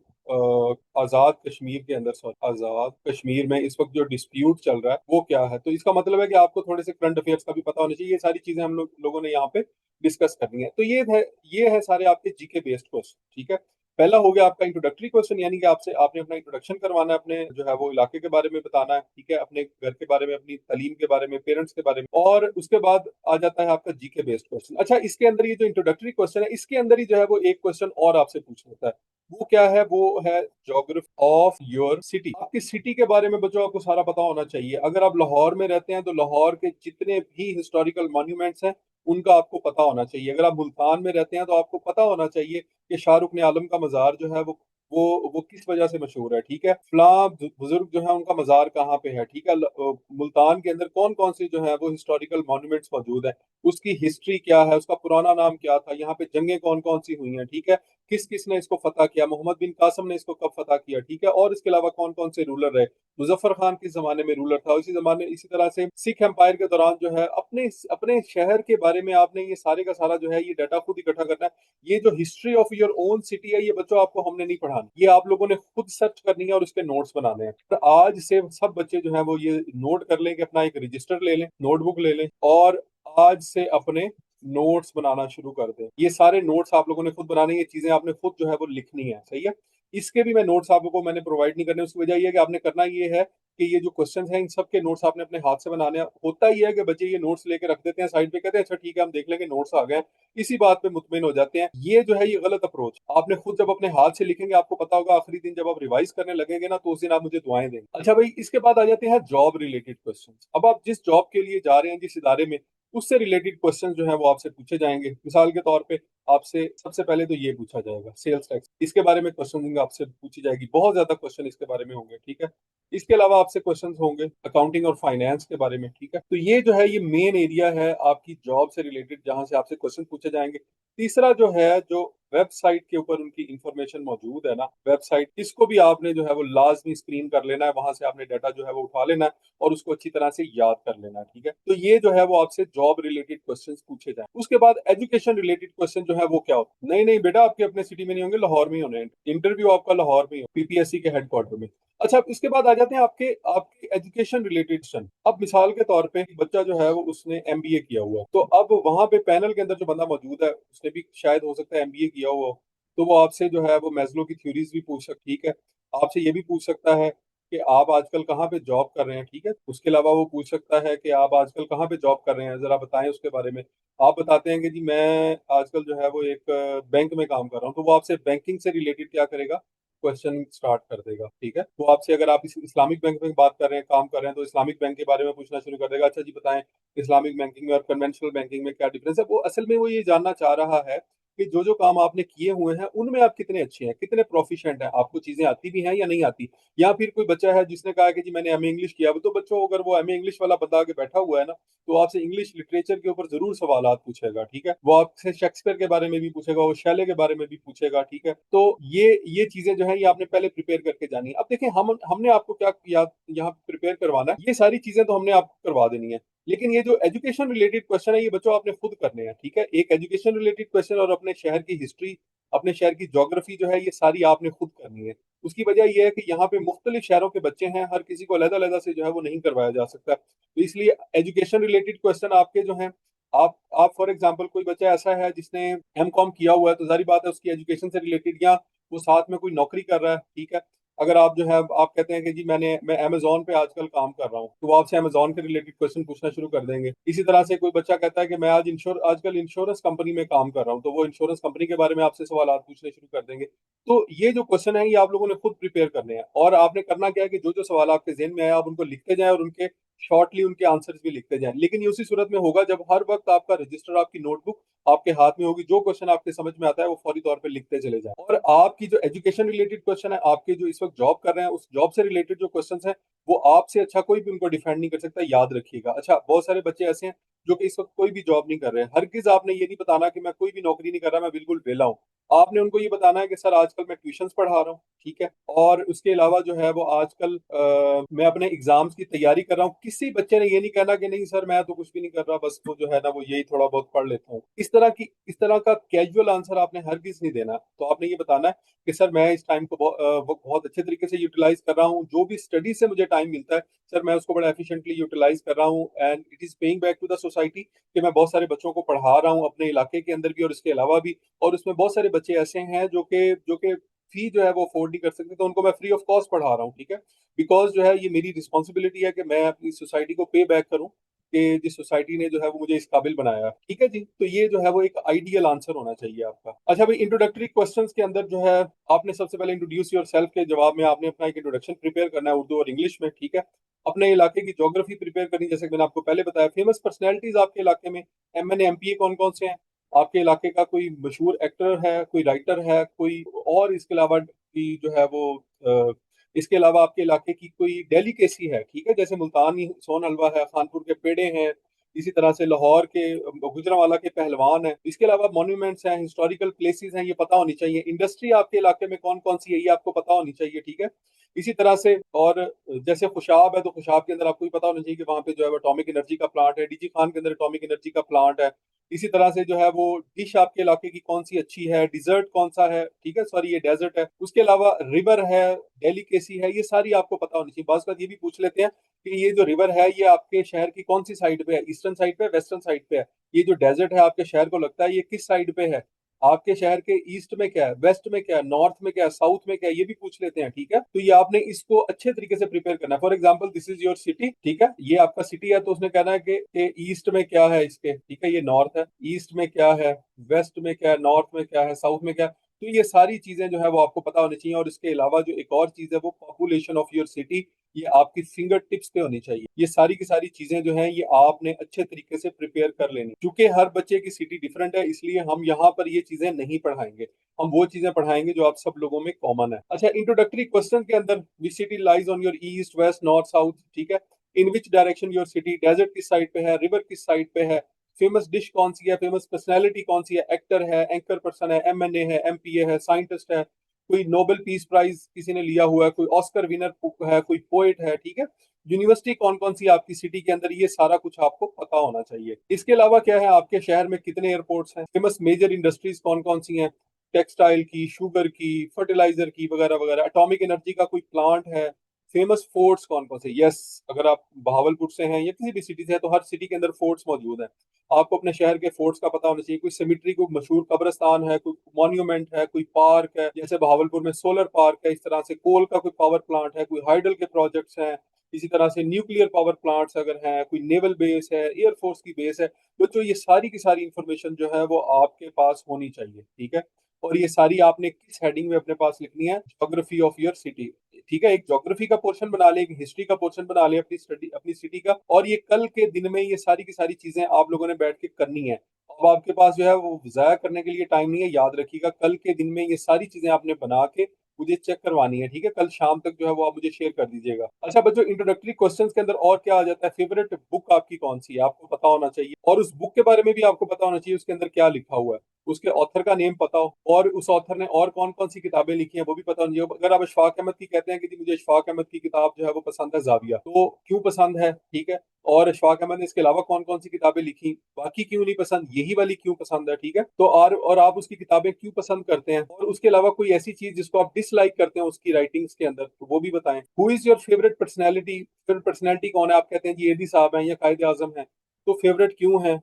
आजाद कश्मीर के अंदर, सॉरी, आजाद कश्मीर में इस वक्त जो डिस्प्यूट चल रहा है वो क्या है। तो इसका मतलब है कि आपको थोड़े से करंट अफेयर्स का भी पता होना चाहिए। ये सारी चीजें हम लोगों ने यहाँ पे डिस्कस करनी है। तो ये है सारे आपके जीके बेस्ड क्वेश्चन, ठीक है। पहला हो गया आपका इंट्रोडक्टरी क्वेश्चन, यानी कि आपसे आपने अपना इंट्रोडक्शन करवाना है, अपने जो है वो इलाके के बारे में बताना है, ठीक है, अपने घर के बारे में, अपनी तालीम के बारे में, पेरेंट्स के बारे में। और उसके बाद आ जाता है आपका जीके बेस्ड क्वेश्चन। अच्छा, इसके अंदर ये जो इंट्रोडक्टरी क्वेश्चन है इसके अंदर ही जो है वो एक क्वेश्चन और आपसे पूछ लेता है। वो क्या है, वो है ज्योग्राफी ऑफ योर सिटी। आपकी सिटी के बारे में बच्चों आपको सारा पता होना चाहिए। अगर आप लाहौर में रहते हैं तो लाहौर के जितने भी हिस्टोरिकल मॉन्यूमेंट्स हैं उनका आपको पता होना चाहिए। अगर आप मुल्तान में रहते हैं तो आपको पता होना चाहिए कि शाहरुख ने आलम का मजार जो है वो किस वजह से मशहूर है, ठीक है। फलां बुजुर्ग जो है उनका मजार कहाँ पे है, ठीक है। मुल्तान के अंदर कौन कौन सी जो है वो हिस्टोरिकल मॉन्यूमेंट्स मौजूद है, उसकी हिस्ट्री क्या है, उसका पुराना नाम क्या था, यहाँ पे जंगें कौन कौन सी हुई हैं, ठीक है। किस किस ने इसको फतह किया, मोहम्मद बिन कासम ने इसको कब फतह किया, ठीक है। और इसके अलावा कौन कौन से रूलर रहे, मुजफ्फर खान किस जमाने में रूलर था, इसी जमाने, इसी तरह से सिख एम्पायर के दौरान जो है अपने अपने शहर के बारे में आपने ये सारे का सारा जो है ये डाटा खुद इकट्ठा करना है। ये जो history of your own city है ये बच्चों आपको हमने नहीं पढ़ाना, ये आप लोगों ने खुद सर्च करनी है और उसके नोट्स बनाने हैं। तो आज से सब बच्चे जो है वो ये नोट कर लें कि अपना एक रजिस्टर ले लें, नोटबुक ले लें और आज से अपने नोट्स बनाना शुरू कर दें। ये सारे नोट्स आप लोगों ने खुद बनाने, ये चीजें आपने खुद जो है वो लिखनी है, सही है। इसके भी मैं नोट्स आप लोगों को मैंने प्रोवाइड नहीं करने, उसकी वजह ये है कि आपने करना ये है कि ये जो क्वेश्चन हैं इन सब के नोट्स आपने अपने हाथ से बनाने हैं। होता ही है कि बच्चे ये नोट्स लेके रख देते हैं साइड पे, कहते हैं अच्छा ठीक है हम देख लेंगे, नोट्स आ गए, इसी बात पे मुतमिन हो जाते हैं। ये जो है ये गलत अप्रोच। आपने खुद जब अपने हाथ से लिखेंगे आपको पता होगा आखिरी दिन जब आप रिवाइज करने लगेंगे ना तो उस दिन आप मुझे दुआएं देंगे। अच्छा भाई, इसके बाद आ जाते हैं जॉब रिलेटेड क्वेश्चन। अब आप जिस जॉब के लिए जा रहे हैं, जिस इदारे में, उससे रिलेटेड क्वेश्चन जो है वो आपसे पूछे जाएंगे। मिसाल के तौर पे आपसे सबसे पहले तो ये पूछा जाएगा सेल्स टैक्स, इसके बारे में क्वेश्चन आपसे पूछी जाएगी, बहुत ज्यादा क्वेश्चन इसके बारे में होंगे, ठीक है। इसके अलावा आपसे क्वेश्चंस होंगे अकाउंटिंग और फाइनेंस के बारे में, ठीक है। तो ये जो है ये मेन एरिया है आपकी जॉब से रिलेटेड जहां से आपसे क्वेश्चन पूछे जाएंगे। तीसरा जो है, जो वेबसाइट के ऊपर उनकी इंफॉर्मेशन मौजूद है ना, वेबसाइट, इसको भी आपने जो है वो लाजमी स्क्रीन कर लेना है, वहां से आपने डाटा जो है वो उठा लेना है और उसको अच्छी तरह से याद कर लेना है, ठीक है। तो ये जो है वो आपसे जॉब रिलेटेड क्वेश्चंस पूछे जाए। उसके बाद एजुकेशन रिलेटेड क्वेश्चन जो है वो क्या होता है, नहीं नहीं बेटा आपके अपने सिटी में नहीं होंगे, लाहौर में ही होने, इंटरव्यू आपका लाहौर में ही हो, पीपीएससी के हेडक्वार्टर में। अच्छा, इसके बाद आ जाते हैं आपके आपके एजुकेशन रिलेटेड क्वेश्चन। अब मिसाल के तौर पे बच्चा जो है वो उसने एमबीए किया हुआ है, तो अब वहां पे पैनल के अंदर जो बंदा मौजूद है उसने भी शायद हो सकता है एमबीए किया हुआ हो, तो वो आपसे जो है वो मैस्लो की थ्योरीज भी पूछ सकता, ठीक है। आपसे ये भी पूछ सकता है कि आप आजकल कहाँ पे जॉब कर रहे हैं, ठीक है। उसके अलावा वो पूछ सकता है कि आप आजकल कहाँ पे जॉब कर रहे हैं, जरा बताएं उसके बारे में। आप बताते हैं कि जी मैं आजकल जो है वो एक बैंक में काम कर रहा हूँ, तो वो आपसे बैंकिंग से रिलेटेड क्या करेगा, क्वेश्चन स्टार्ट कर देगा, ठीक है। वो आपसे, अगर आप इस्लामिक बैंक में बात कर रहे हैं, काम कर रहे हैं, तो इस्लामिक बैंक के बारे में पूछना शुरू कर देगा, अच्छा जी बताएं इस्लामिक बैंकिंग में और कन्वेंशनल बैंकिंग में क्या डिफरेंस है। वो असल में वो ये जानना चाह रहा है कि जो काम आपने किए हुए हैं उनमें आप कितने अच्छे हैं, कितने प्रोफिशिएंट हैं, आपको चीजें आती भी हैं या नहीं आती। या फिर कोई बच्चा है जिसने कहा कि जी मैंने एमए इंग्लिश किया, तो बच्चों अगर वो एमए इंग्लिश वाला बंदा आगे बैठा हुआ है ना, तो आपसे इंग्लिश लिटरेचर के ऊपर जरूर सवालात पूछेगा, ठीक है। वो आपसे शेक्सपियर के बारे में भी पूछेगा, वो शैले के बारे में भी पूछेगा, ठीक है। तो ये चीजें जो है ये आपने पहले प्रिपेयर करके जानी है। अब देखें हमने आपको क्या याद यहाँ प्रिपेयर करवाना है, ये सारी चीजें तो हमने आपको करवा देनी है, लेकिन ये जो एजुकेशन रिलेटेड क्वेश्चन है ये बच्चों आपने खुद करने हैं, ठीक है। एक एजुकेशन रिलेटेड क्वेश्चन और अपने शहर की हिस्ट्री, अपने शहर की ज्योग्राफी जो है ये सारी आपने खुद करनी है। उसकी वजह यह है कि यहाँ पे मुख्तलिफ शहरों के बच्चे हैं, हर किसी को अलग-अलग से जो है वो नहीं करवाया जा सकता, तो इसलिए एजुकेशन रिलेटेड क्वेश्चन आपके जो हैं, आप फॉर एग्जांपल कोई बच्चा ऐसा है जिसने एमकॉम किया हुआ है, तो जारी बात है उसकी एजुकेशन से रिलेटेड, या वो साथ में कोई नौकरी कर रहा है, ठीक है। अगर आप जो है आप कहते हैं कि जी मैं अमेजोन पे आजकल काम कर रहा हूँ, तो वो आपसे अमेजोन के रिलेटेड क्वेश्चन पूछना शुरू कर देंगे। इसी तरह से कोई बच्चा कहता है कि मैं आजकल इंश्योरेंस कंपनी में काम कर रहा हूँ, तो वो इंश्योरेंस कंपनी के बारे में आपसे सवाल पूछने शुरू कर देंगे। तो ये जो क्वेश्चन है ये आप लोगों ने खुद प्रिपेयर करने हैं, और आपने करना क्या है कि जो जो सवाल आपके जहन में आए आप उनको लिखते जाएं और उनके शॉर्टली उनके आंसर्स भी लिखते जाएं। लेकिन ये उसी सूरत में होगा जब हर वक्त आपका रजिस्टर, आपकी नोटबुक आपके हाथ में होगी, जो क्वेश्चन आपके समझ में आता है वो फौरी तौर पे लिखते चले जाएं। और आपकी जो एजुकेशन रिलेटेड क्वेश्चन है, आपके जो इस वक्त जॉब कर रहे हैं उस जॉब से रिलेटेड जो क्वेश्चन है, वो आपसे अच्छा कोई भी उनको डिफेंड नहीं कर सकता, याद रखिएगा। अच्छा, बहुत सारे बच्चे ऐसे हैं जो कि इस वक्त कोई भी जॉब नहीं कर रहे हैं। हरगिज आपने ये नहीं बताना कि मैं कोई भी नौकरी नहीं कर रहा, मैं बिल्कुल वेला हूँ। आपने उनको ये बताना है कि सर आजकल मैं ट्यूशंस पढ़ा रहा हूँ, ठीक है, और उसके अलावा जो है वो आजकल मैं अपने एग्जाम्स की तैयारी कर रहा हूँ। किसी बच्चे ने ये नहीं कहना कि नहीं सर मैं तो कुछ भी नहीं कर रहा, बस वो जो है ना वो यही थोड़ा बहुत पढ़ लेता हूँ। इस तरह का कैजुअल आंसर आपने हरगिज नहीं देना। तो आपने ये बताना है कि सर मैं इस टाइम को बहुत अच्छे तरीके से यूटिलाइज कर रहा हूँ, जो भी स्टडी से मुझे टाइम मिलता है सर मैं उसको बड़ा एफिशिएंटली यूटिलाइज कर रहा हूँ, and it is paying back to the society, कि मैं बहुत सारे बच्चों को पढ़ा रहा हूँ अपने इलाके के अंदर भी और इसके अलावा भी। और उसमें बहुत सारे बच्चे ऐसे हैं जो कि फी जो है वो अफोर्ड नहीं कर सकते, तो उनको मैं फ्री ऑफ कॉस्ट पढ़ा रहा हूँ, ठीक है। बिकॉज जो है ये मेरी रिस्पॉन्सिबिलिटी है कि मैं अपनी सोसाइटी को पे बैक करूँ, कि जिस सोसाइटी ने जो है वो मुझे इस काबिल बनाया, ठीक है जी। तो ये जो है वो एक आइडियल आंसर होना चाहिए आपका। अच्छा भाई, इंट्रोडक्टरी क्वेश्चंस के अंदर जो है आपने सबसे पहले इंट्रोड्यूस योर सेल्फ के जवाब में आपने अपना एक इंट्रोडक्शन प्रिपेयर करना है उर्दू और इंग्लिश में, ठीक है। अपने इलाके की ज्योग्राफी प्रिपेयर करनी, जैसे कि मैंने आपको पहले बताया। फेमस पर्सनैलिटीज आपके इलाके में, एमएनए एमपीए कौन कौन से हैं आपके इलाके का, कोई मशहूर एक्टर है, कोई राइटर है, कोई और इसके अलावा की जो है वो इसके अलावा आपके इलाके की कोई डेलीकेसी है, ठीक है, जैसे मुल्तानी सोन हलवा है, खानपुर के पेड़े हैं, इसी तरह से लाहौर के गुजरांवाला के पहलवान है। इसके अलावा मॉन्यूमेंट्स हैं, हिस्टोरिकल प्लेसेस हैं, ये पता होनी चाहिए। इंडस्ट्री आपके इलाके में कौन कौन सी है ये आपको पता होनी चाहिए, ठीक है। इसी तरह से, और जैसे खुशाब है तो खुशाब के अंदर आपको भी पता होना चाहिए कि वहां पे जो है वो एटॉमिक एनर्जी का प्लांट है। डीजी खान के अंदर एटॉमिक एनर्जी का प्लांट है। इसी तरह से जो है वो डिश आपके इलाके की कौन सी अच्छी है, डिजर्ट कौन सा है, ठीक है, सॉरी ये डेजर्ट है। उसके अलावा रिवर है, डेलिकेसी है, ये सारी आपको पता होनी चाहिए। बात ये भी पूछ लेते हैं कि ये जो रिवर है ये आपके शहर की कौन सी साइड पे है, ईस्टर्न साइड पे, वेस्टर्न साइड पे है। ये जो डेजर्ट है आपके शहर को लगता है ये किस साइड पे है, आपके शहर के ईस्ट में क्या है, वेस्ट में क्या है, नॉर्थ में क्या है, साउथ में क्या है, ये भी पूछ लेते हैं, ठीक है। तो ये आपने इसको अच्छे तरीके से प्रिपेयर करना है। For example this is your city, ठीक है, ये आपका सिटी है, तो उसने कहना है कि ईस्ट में क्या है इसके, ठीक है, ये नॉर्थ है, ईस्ट में क्या है, वेस्ट में क्या है, नॉर्थ में क्या है, साउथ में क्या है। तो ये सारी चीजें जो है वो आपको पता होनी चाहिए। और इसके अलावा जो एक और चीज है वो पॉपुलेशन ऑफ योर सिटी, ये आपकी फिंगर टिप्स पे होनी चाहिए। ये सारी की सारी चीजें जो हैं ये आपने अच्छे तरीके से प्रिपेयर कर लेनी, क्योंकि हर बच्चे की सिटी डिफरेंट है, इसलिए हम यहाँ पर ये चीजें नहीं पढ़ाएंगे। हम वो चीजें पढ़ाएंगे जो आप सब लोगों में कॉमन है। अच्छा, इंट्रोडक्टरी क्वेश्चन के अंदर which city lies on your east west north south, ठीक है, in which direction your city, desert किस साइड पे है, रिवर किस साइड पे है, फेमस डिश कौन सी है, फेमस पर्सनैलिटी कौन सी है, एक्टर है, एंकर पर्सन है, एमएनए है, एमपीए है, साइंटिस्ट है, कोई नोबेल पीस प्राइज किसी ने लिया हुआ है, कोई ऑस्कर विनर है, कोई पोएट है, ठीक है। यूनिवर्सिटी कौन कौन सी है आपकी सिटी के अंदर, ये सारा कुछ आपको पता होना चाहिए। इसके अलावा क्या है, आपके शहर में कितने एयरपोर्ट्स हैं, फेमस मेजर इंडस्ट्रीज कौन कौन सी हैं, टेक्सटाइल की, शुगर की, फर्टिलाइजर की, वगैरह वगैरह, एटॉमिक एनर्जी का कोई प्लांट है, फेमस फोर्ट्स कौन कौन से। यस, अगर आप बहावलपुर से हैं या किसी भी सिटी से हैं तो हर सिटी के अंदर फोर्ट्स मौजूद हैं। आपको अपने शहर के फोर्ट्स का पता होना चाहिए। कोई सेमिट्री, कोई मशहूर कब्रस्तान है, कोई मॉन्यूमेंट है, कोई पार्क है, जैसे बहावलपुर में सोलर पार्क है, इस तरह से कोल का कोई पावर प्लांट है, कोई हाइडल के प्रोजेक्ट्स हैं, इसी तरह से न्यूक्लियर पावर प्लांट्स अगर हैं, कोई नेवल बेस है, एयरफोर्स की बेस है। बच्चों ये सारी की सारी इंफॉर्मेशन जो है वो आपके पास होनी चाहिए, ठीक है। और ये सारी आपने किस हेडिंग में अपने पास लिखनी है, ज्योग्राफी ऑफ योर सिटी, ठीक है। एक ज्योग्राफी का पोर्शन बना ले, एक हिस्ट्री का पोर्शन बना ले अपनी स्टडी, अपनी सिटी का। और ये कल के दिन में ये सारी की सारी चीजें आप लोगों ने बैठ के करनी है। अब आपके पास जो है वो जाया करने के लिए टाइम नहीं है, याद रखिएगा कल के दिन में ये सारी चीजें आपने बना के मुझे चेक करवानी है, ठीक है। कल शाम तक जो है वो आप मुझे शेयर कर दीजिएगा। अच्छा बच्चों, इंट्रोडक्टरी क्वेश्चंस के अंदर और क्या आ जाता है, फेवरेट बुक आपकी कौन सी है, आपको पता होना चाहिए। और उस बुक के बारे में भी आपको पता होना चाहिए उसके अंदर क्या लिखा हुआ है, उसके ऑथर का नेम पता हो, और उस ऑथर ने और कौन कौन सी किताबें लिखी हैं वो भी पता होनी चाहिए। अगर आप अशफाक अहमद की कहते हैं कि जी मुझे अशफाक अहमद की किताब जो है वो पसंद है, जाविया, तो क्यों पसंद है, ठीक है। और अशफाक अहमद ने इसके अलावा कौन कौन सी किताबें लिखी, बाकी क्यों नहीं पसंद, यही वाली क्यों पसंद है, ठीक है। तो और आप उसकी किताबें क्यों पसंद करते हैं, और उसके अलावा कोई ऐसी चीज जिसको आप डिसलाइक करते हैं उसकी राइटिंग्स के अंदर, तो वो भी बताएं। Who is your favourite personality, favourite personality कौन है, आप कहते हैं जी एदी साहब हैं या कायदे आजम हैं, तो फेवरेट क्यों है,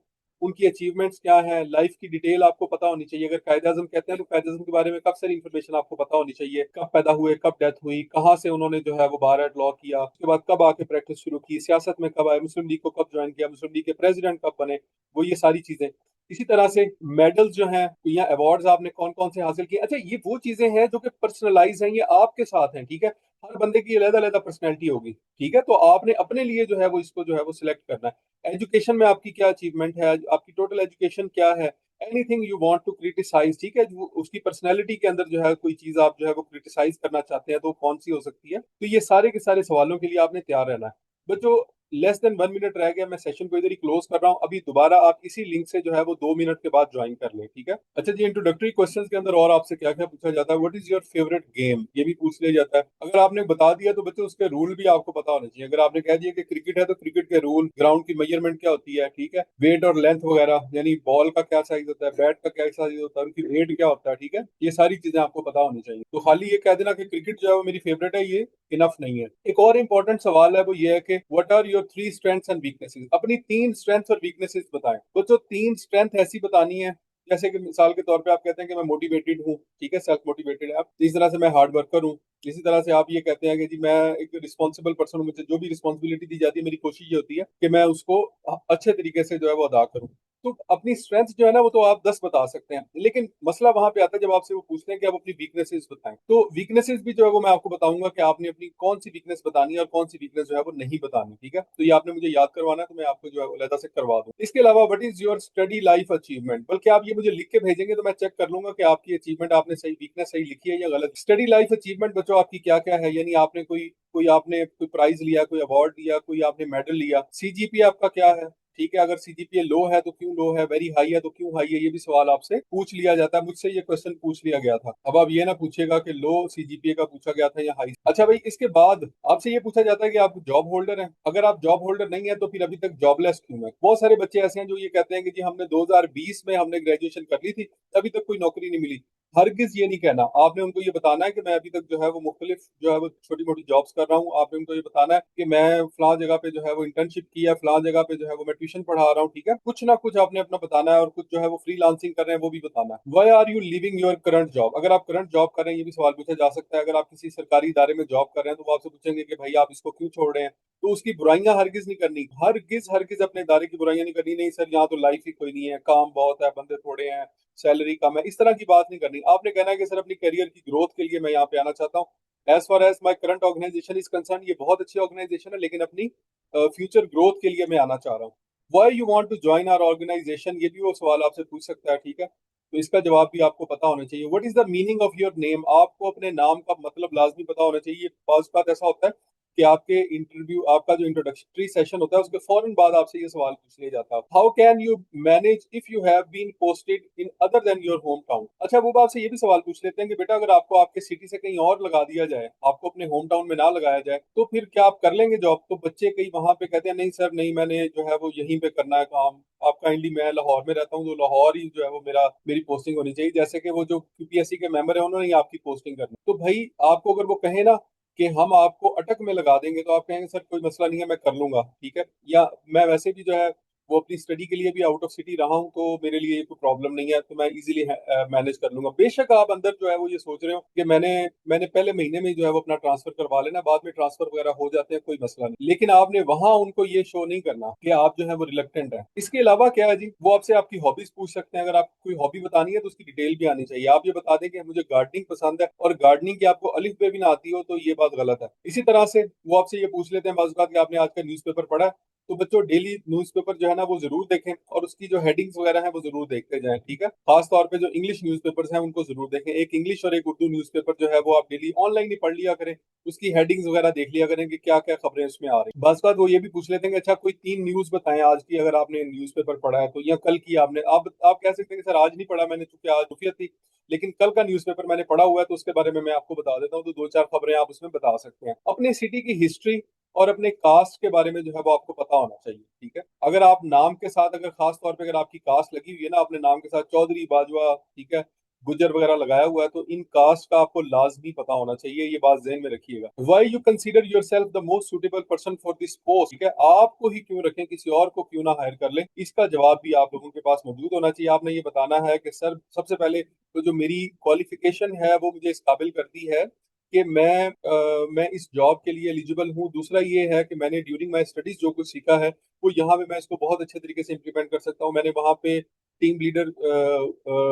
उनकी अचीवमेंट्स क्या है, लाइफ की डिटेल आपको पता होनी चाहिए। अगर कायद आजम कहते हैं तो कायद आजम के बारे में काफी सारी इन्फॉर्मेशन आपको पता होनी चाहिए, कब पैदा हुए, कब डेथ हुई, कहाँ से उन्होंने जो है वो बार एट लॉ किया, उसके बाद कब आके प्रैक्टिस शुरू की, सियासत में कब आए, मुस्लिम लीग को कब ज्वाइन किया, मुस्लिम लीग के प्रेसिडेंट कब बने, वो ये सारी चीजें। इसी तरह से मेडल्स जो हैं या अवार्ड्स आपने कौन कौन से हासिल किए। अच्छा, ये वो चीजें हैं जो कि पर्सनलाइज हैं, ये आपके साथ हैं, ठीक है। हर बंदे की अलग अलग पर्सनैलिटी होगी, ठीक है। तो आपने अपने लिए जो है वो इसको जो है वो सिलेक्ट करना है। एजुकेशन में आपकी क्या अचीवमेंट है, आपकी टोटल एजुकेशन क्या है, anything you want to criticize, ठीक है। उसकी पर्सनैलिटी के अंदर जो है कोई चीज आप जो है वो क्रिटिसाइज करना चाहते हैं तो कौन सी हो सकती है। तो ये सारे के सारे सवालों के लिए आपने तैयार रहना है। बच्चों, लेस देन 1 मिनट रह गया, मैं सेशन को इधर ही क्लोज कर रहा हूँ। अभी दोबारा आप इसी लिंक से जो है वो 2 मिनट के बाद ज्वाइन कर लें, ठीक है। अच्छा जी, इंट्रोडक्टरी क्वेश्चंस के अंदर और आपसे क्या क्या पूछा जाता है, what is your favourite game, ये भी पूछ लिया जाता है। अगर आपने बता दिया तो बच्चों उसके रूल भी आपको पता होने चाहिए। अगर आपने कह दिया कि क्रिकेट है तो क्रिकेट के रूल, ग्राउंड की मेजरमेंट क्या होती है, ठीक है, वेट और लेंथ वगैरह, यानी बॉल का क्या साइज होता है, बैट का क्या साइज होता है, उनकी वेट क्या होता है, ठीक है, ये सारी चीजें आपको पता होनी चाहिए। तो खाली ये कह देना कि क्रिकेट जो है वो मेरी फेवरेट है, ये इनफ नहीं है। एक और इंपॉर्टेंट सवाल है, वो ये है कि what are your 3 strengths and weaknesses, अपनी 3 स्ट्रेंथ्स और वीकनेसेस बताएं। तो जो 3 स्ट्रेंथ ऐसी बतानी है, जैसे कि मिसाल के तौर पे आप कहते हैं कि मैं मोटिवेटेड हूँ, ठीक है, सेल्फ मोटिवेटेड है आप। इस तरह से मैं हार्ड वर्कर हूँ। इसी तरह से आप ये कहते हैं कि जी मैं एक रिस्पॉन्सिबल पर्सन हूँ, मुझे जो भी रिस्पॉन्सिबिलिटी दी जाती है मेरी कोशिश ये होती है कि मैं उसको अच्छे तरीके से जो है वो अदा करूँ। तो अपनी स्ट्रेंथ जो है ना वो तो आप 10 बता सकते हैं, लेकिन मसला वहां पे आता है जब आपसे वो पूछते हैं कि आप अपनी वीकनेसेस बताएं। तो वीकनेसेस भी जो है वो मैं आपको बताऊंगा कि आपने अपनी कौन सी वीकनेस बतानी है और कौन सी वीकनेस जो है वो नहीं बतानी, ठीक है। तो ये आपने मुझे याद करवाना है, तो मैं आपको जो है वो अलग से करवा दूं। इसके अलावा what is your study life achievement, बल्कि आप ये मुझे लिख के भेजेंगे तो मैं चेक कर लूंगा कि आपकी अचीवमेंट आपने सही, वीकनेस सही लिखी है या गलत। स्टडी लाइफ अचीवमेंट बच्चों आपकी क्या क्या है, यानी आपने कोई कोई आपने कोई प्राइज लिया, कोई अवार्ड लिया, कोई आपने मेडल लिया। सीजीपीए आपका क्या है, ठीक है। अगर सीजीपीए लो है तो क्यों लो है, वेरी हाई है तो क्यों हाई है, ये भी सवाल आपसे पूछ लिया जाता है। मुझसे ये क्वेश्चन पूछ लिया गया था। अब आप ये ना पूछेगा कि लो सीजीपीए का पूछा गया था या हाई। अच्छा भाई, इसके बाद आपसे ये पूछा जाता है कि आप जॉब होल्डर हैं। अगर आप जॉब होल्डर नहीं है तो फिर अभी तक जॉबलेस क्यों है। बहुत सारे बच्चे ऐसे हैं जो ये कहते हैं कि जी हमने 2020 में हमने ग्रेजुएशन कर ली थी, अभी तक कोई नौकरी नहीं मिली। हरगिज ये नहीं कहना, आपने उनको ये बताना है कि मैं अभी तक जो है वो मुख्तलिफ जो है वो छोटी मोटी जॉब्स कर रहा हूँ। आपने उनको ये बताना है कि मैं फलां जगह पे जो है वो इंटर्नशिप की है, फलां जगह पे जो है वो मैं ट्यूशन पढ़ा रहा हूँ, ठीक है। कुछ ना कुछ आपने अपना बताना है, और कुछ जो है वो फ्रीलांसिंग कर रहे हैं वो भी बताना है। Why are you living your current job, अगर आप करंट जॉब कर रहे हैं ये भी सवाल पूछा जा सकता है। अगर आप किसी सरकारी इदारे में जॉब कर रहे हैं तो वो आपसे पूछेंगे कि भाई आप इसको क्यों छोड़ रहे हैं। तो उसकी बुराइयां हरगिज नहीं करनी, हरगिज हरगिज अपने इदारे की बुराइयां नहीं करनी। नहीं सर, यहाँ तो लाइफ ही कोई नहीं है, काम बहुत है, बंदे थोड़े हैं, सैलरी कम है, इस तरह की बात नहीं करनी। आपने कहना है कि सर अपनी करियर की ग्रोथ के लिए मैं यहाँ पे आना चाहता हूँ। As far as my current organization is concern, ये बहुत अच्छी ऑर्गेनाइजेशन है, लेकिन अपनी फ्यूचर ग्रोथ के लिए मैं आना चाह रहा हूँ। Why you want to join our organization, ये भी वो सवाल आपसे पूछ सकता है, ठीक है। तो इसका जवाब भी आपको पता होना चाहिए। What is the meaning of your name, आपको अपने नाम का मतलब लाजमी पता होना चाहिए। बात ऐसा होता है कि आपके इंटरव्यू, आपका जो इंट्रोडक्टरी सेशन होता है उसके फौरन बाद आपसे ये सवाल पूछ लिया जाता है, how can you manage if you have been posted in other than your home town. अच्छा, वो आपसे ये भी सवाल पूछ लेते हैं कि बेटा अगर आपको आपके सिटी से कहीं और लगा दिया जाए, आपको अपने होम टाउन में ना लगाया जाए, तो फिर क्या आप कर लेंगे जॉब। तो बच्चे कई वहां पे कहते हैं नहीं सर नहीं, मैंने जो है वो यहीं पे करना है काम। आप काइंडली, मैं लाहौर में रहता हूँ तो लाहौर ही जो है वो मेरी पोस्टिंग होनी चाहिए, जैसे कि वो जो यूपीएससी के मेंबर है उन्होंने ही आपकी पोस्टिंग करनी। तो भाई आपको अगर वो कहे ना कि हम आपको अटक में लगा देंगे, तो आप कहेंगे सर कोई मसला नहीं है, मैं कर लूंगा, ठीक है। या मैं वैसे भी जो है वो अपनी स्टडी के लिए भी आउट ऑफ सिटी रहा हूँ, तो मेरे लिए कोई प्रॉब्लम नहीं है, तो मैं इजीली मैनेज कर लूंगा। बेशक आप अंदर जो है वो ये सोच रहे हो कि मैंने मैंने पहले महीने में जो है वो अपना ट्रांसफर करवा लेना, बाद में ट्रांसफर वगैरह हो जाते हैं, कोई मसला नहीं। लेकिन आपने वहां उनको ये शो नहीं करना कि आप जो है वो रिलेक्टेंट है। इसके अलावा क्या है जी, वो आपसे आपकी हॉबीज पूछ सकते हैं। अगर आपको कोई हॉबी बतानी है तो उसकी डिटेल भी आनी चाहिए। आप ये बता दें कि मुझे गार्डनिंग पसंद है और गार्डनिंग की आपको अलिफ बे भी ना आती हो, तो ये बात गलत है। इसी तरह से वो आपसे ये पूछ लेते हैं बाज़ कि आपने आज का न्यूज़पेपर पढ़ा है। तो बच्चों डेली न्यूज़पेपर जो है ना वो जरूर देखें, और उसकी जो हेडिंग्स वगैरह हैं वो जरूर देखते जाएं, ठीक है। खास तौर पे जो इंग्लिश न्यूज़पेपर्स हैं उनको जरूर देखें। एक इंग्लिश और एक उर्दू न्यूज़पेपर जो है वो आप डेली ऑनलाइन ही पढ़ लिया करें, उसकी हेडिंग्स वगैरह देख लिया करें कि क्या क्या खबरें उसमें आ रही। बस बात वो ये भी पूछ लेते हैं कि अच्छा कोई 3 न्यूज़ बताएं आज की, अगर आपने न्यूज़पेपर पढ़ा है तो, या कल की आपने, आप कह सकते हैं कि सर आज नहीं पढ़ा मैंने, चूंकि आज रुफियत थी, लेकिन कल का न्यूज़पेपर मैंने पढ़ा हुआ है तो उसके बारे में मैं आपको बता देता हूँ। तो 2-4 खबरें आप उसमें बता सकते हैं। अपने सिटी की हिस्ट्री और अपने कास्ट के बारे में जो है वो आपको पता होना चाहिए, ठीक है। अगर आप नाम के साथ, अगर खास तौर पे अगर आपकी कास्ट लगी हुई है ना अपने नाम के साथ, चौधरी, बाजवा, ठीक है, गुज्जर वगैरह लगाया हुआ है, तो इन कास्ट का आपको लाजमी पता होना चाहिए, ये बात ज़हन में रखिएगा। Why you consider yourself the most suitable person for this post, ठीक है, आपको ही क्यों रखें, किसी और को क्यों ना हायर कर लें, इसका जवाब भी आप लोगों के पास मौजूद होना चाहिए। आपने ये बताना है कि सर सबसे पहले तो जो मेरी क्वालिफिकेशन है वो मुझे इस काबिल करती है कि मैं इस जॉब के लिए एलिजिबल हूँ। दूसरा ये है कि मैंने ड्यूरिंग माई स्टडीज जो कुछ सीखा है वो यहाँ पे मैं इसको बहुत अच्छे तरीके से इम्प्लीमेंट कर सकता हूँ। मैंने वहाँ पे टीम लीडर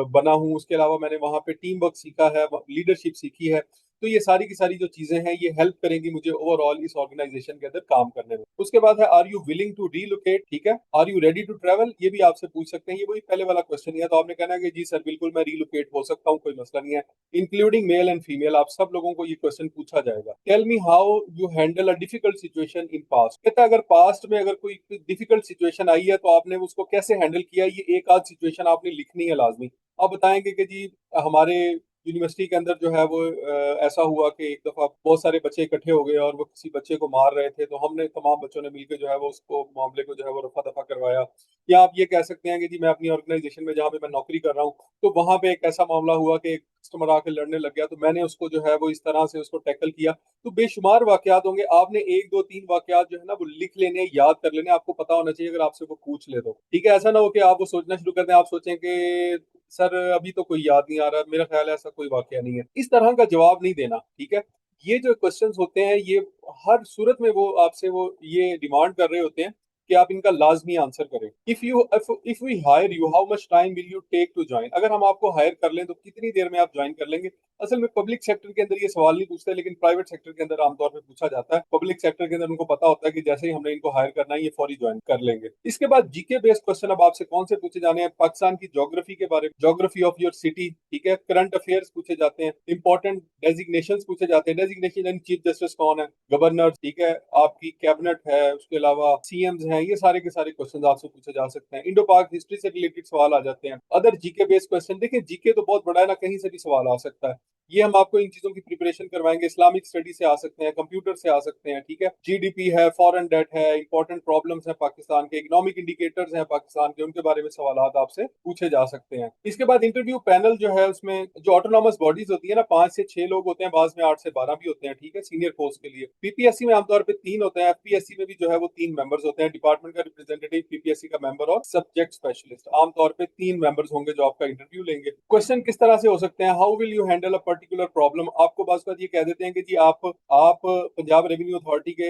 बना हूँ, उसके अलावा मैंने वहाँ पे टीम वर्क सीखा है, लीडरशिप सीखी है। तो ये सारी की सारी जो चीजें हैं ये हेल्प करेंगी मुझे ओवरऑल इस ऑर्गेनाइजेशन के अंदर काम करने में। उसके बाद है are you willing to relocate, ठीक है, are you ready to travel, ये भी आपसे पूछ सकते हैं। ये वही पहले वाला क्वेश्चन ही है, तो आपने कहना है कि जी सर बिल्कुल मैं रीलोकेट हो सकता हूँ, कोई मसला नहीं है। इंक्लूडिंग मेल एंड फीमेल, आप सब लोगों को ये क्वेश्चन पूछा जाएगा। Tell me how you handle a difficult situation in past, कहता है अगर पास्ट में अगर कोई डिफिकल्ट सिचुएशन आई है तो आपने उसको कैसे हैंडल किया, ये एक आध सिचुएशन आपने लिखनी है लाजमी। आप बताएंगे कि जी हमारे यूनिवर्सिटी के अंदर जो है वो ऐसा हुआ कि एक दफा बहुत सारे बच्चे इकट्ठे हो गए और वो किसी बच्चे को मार रहे थे, तो हमने तमाम बच्चों ने मिलकर जो है वो उसको मामले को जो है वो रफा दफा करवाया। या आप ये कह सकते हैं कि जी मैं अपनी ऑर्गेनाइजेशन में जहाँ पे मैं नौकरी कर रहा हूँ तो वहां पे एक ऐसा मामला हुआ कि एक कस्टमर आके लड़ने लग गया, तो मैंने उसको जो है वो इस तरह से उसको टैकल किया। तो बेशुमार वाकयात होंगे, आपने एक दो तीन वाकयात जो है ना वो लिख लेने, याद कर लेने, आपको पता होना चाहिए अगर आपसे वो पूछ ले तो, ठीक है। ऐसा ना हो कि आप वो सोचना शुरू कर दें, आप सोचें कि सर अभी तो कोई याद नहीं आ रहा, मेरा ख्याल है ऐसा कोई वाकया नहीं है, इस तरह का जवाब नहीं देना, ठीक है। ये जो क्वेश्चंस होते हैं ये हर सूरत में वो आपसे वो ये डिमांड कर रहे होते हैं कि आप इनका लाजमी आंसर करें। If we hire you how much time will you take to join, अगर हम आपको हायर कर लें तो कितनी देर में आप ज्वाइन कर लेंगे। असल में पब्लिक सेक्टर के अंदर ये सवाल नहीं पूछते, लेकिन प्राइवेट सेक्टर के अंदर आमतौर पर पूछा जाता है। पब्लिक सेक्टर के अंदर उनको पता होता है कि जैसे ही हमने इनको हायर करना है ये फौरी ज्वाइन कर लेंगे। इसके बाद जीके बेस्ड क्वेश्चन अब आपसे कौन से पूछे जाने हैं, पाकिस्तान की ज्योग्राफी के बारे में, ज्योग्राफी ऑफ योर सिटी, ठीक है, करंट अफेयर्स पूछे जाते हैं, इंपॉर्टेंट डेजिग्नेशंस पूछे जाते हैं। डेजिग्नेशन एंड चीफ जस्टिस कौन है, गवर्नर, ठीक है, आपकी कैबिनेट है, उसके अलावा सीएम्स हैं, ये सारे के सारे क्वेश्चन आपसे पूछे जा सकते हैं। इंडो पाक हिस्ट्री से रिलेटेड सवाल आ जाते हैं। अदर जीके बेस्ड क्वेश्चन, देखिए जीके तो बहुत बड़ा है ना, कहीं से भी सवाल आ सकता है। ये हम आपको इन चीजों की प्रिपरेशन करवाएंगे। इस्लामिक स्टडी से आ सकते हैं, कंप्यूटर से आ सकते हैं, ठीक है, जीडीपी है, फॉरेन डेट है, इंपॉर्टेंट प्रॉब्लम्स हैं पाकिस्तान के, इकोनॉमिक इंडिकेटर्स हैं पाकिस्तान के, उनके बारे में सवाल आपसे पूछे जा सकते हैं। इसके बाद इंटरव्यू पैनल जो है उसमें जो ऑटोनॉमस बॉडीज होती है ना, 5 से 6 लोग होते हैं, बाद में 8 से 12 भी होते हैं, ठीक है, सीनियर पोस्ट के लिए। पीपीएससी में आमतौर पर 3 होते हैं, एफपीएससी में भी जो है वो 3 मेंबर्स होते हैं, डिपार्टमेंट का रिप्रेजेंटेटिव, पीपीएससी का मेंबर और सब्जेक्ट स्पेशलिस्ट। आमतौर पर 3 मेंबर्स होंगे जो आपका इंटरव्यू लेंगे। क्वेश्चन किस तरह से हो सकते हैं, how will you handle a particular problem, आपको बात ये कह देते हैं कि जी आप पंजाब रेवेन्यू अथॉरिटी के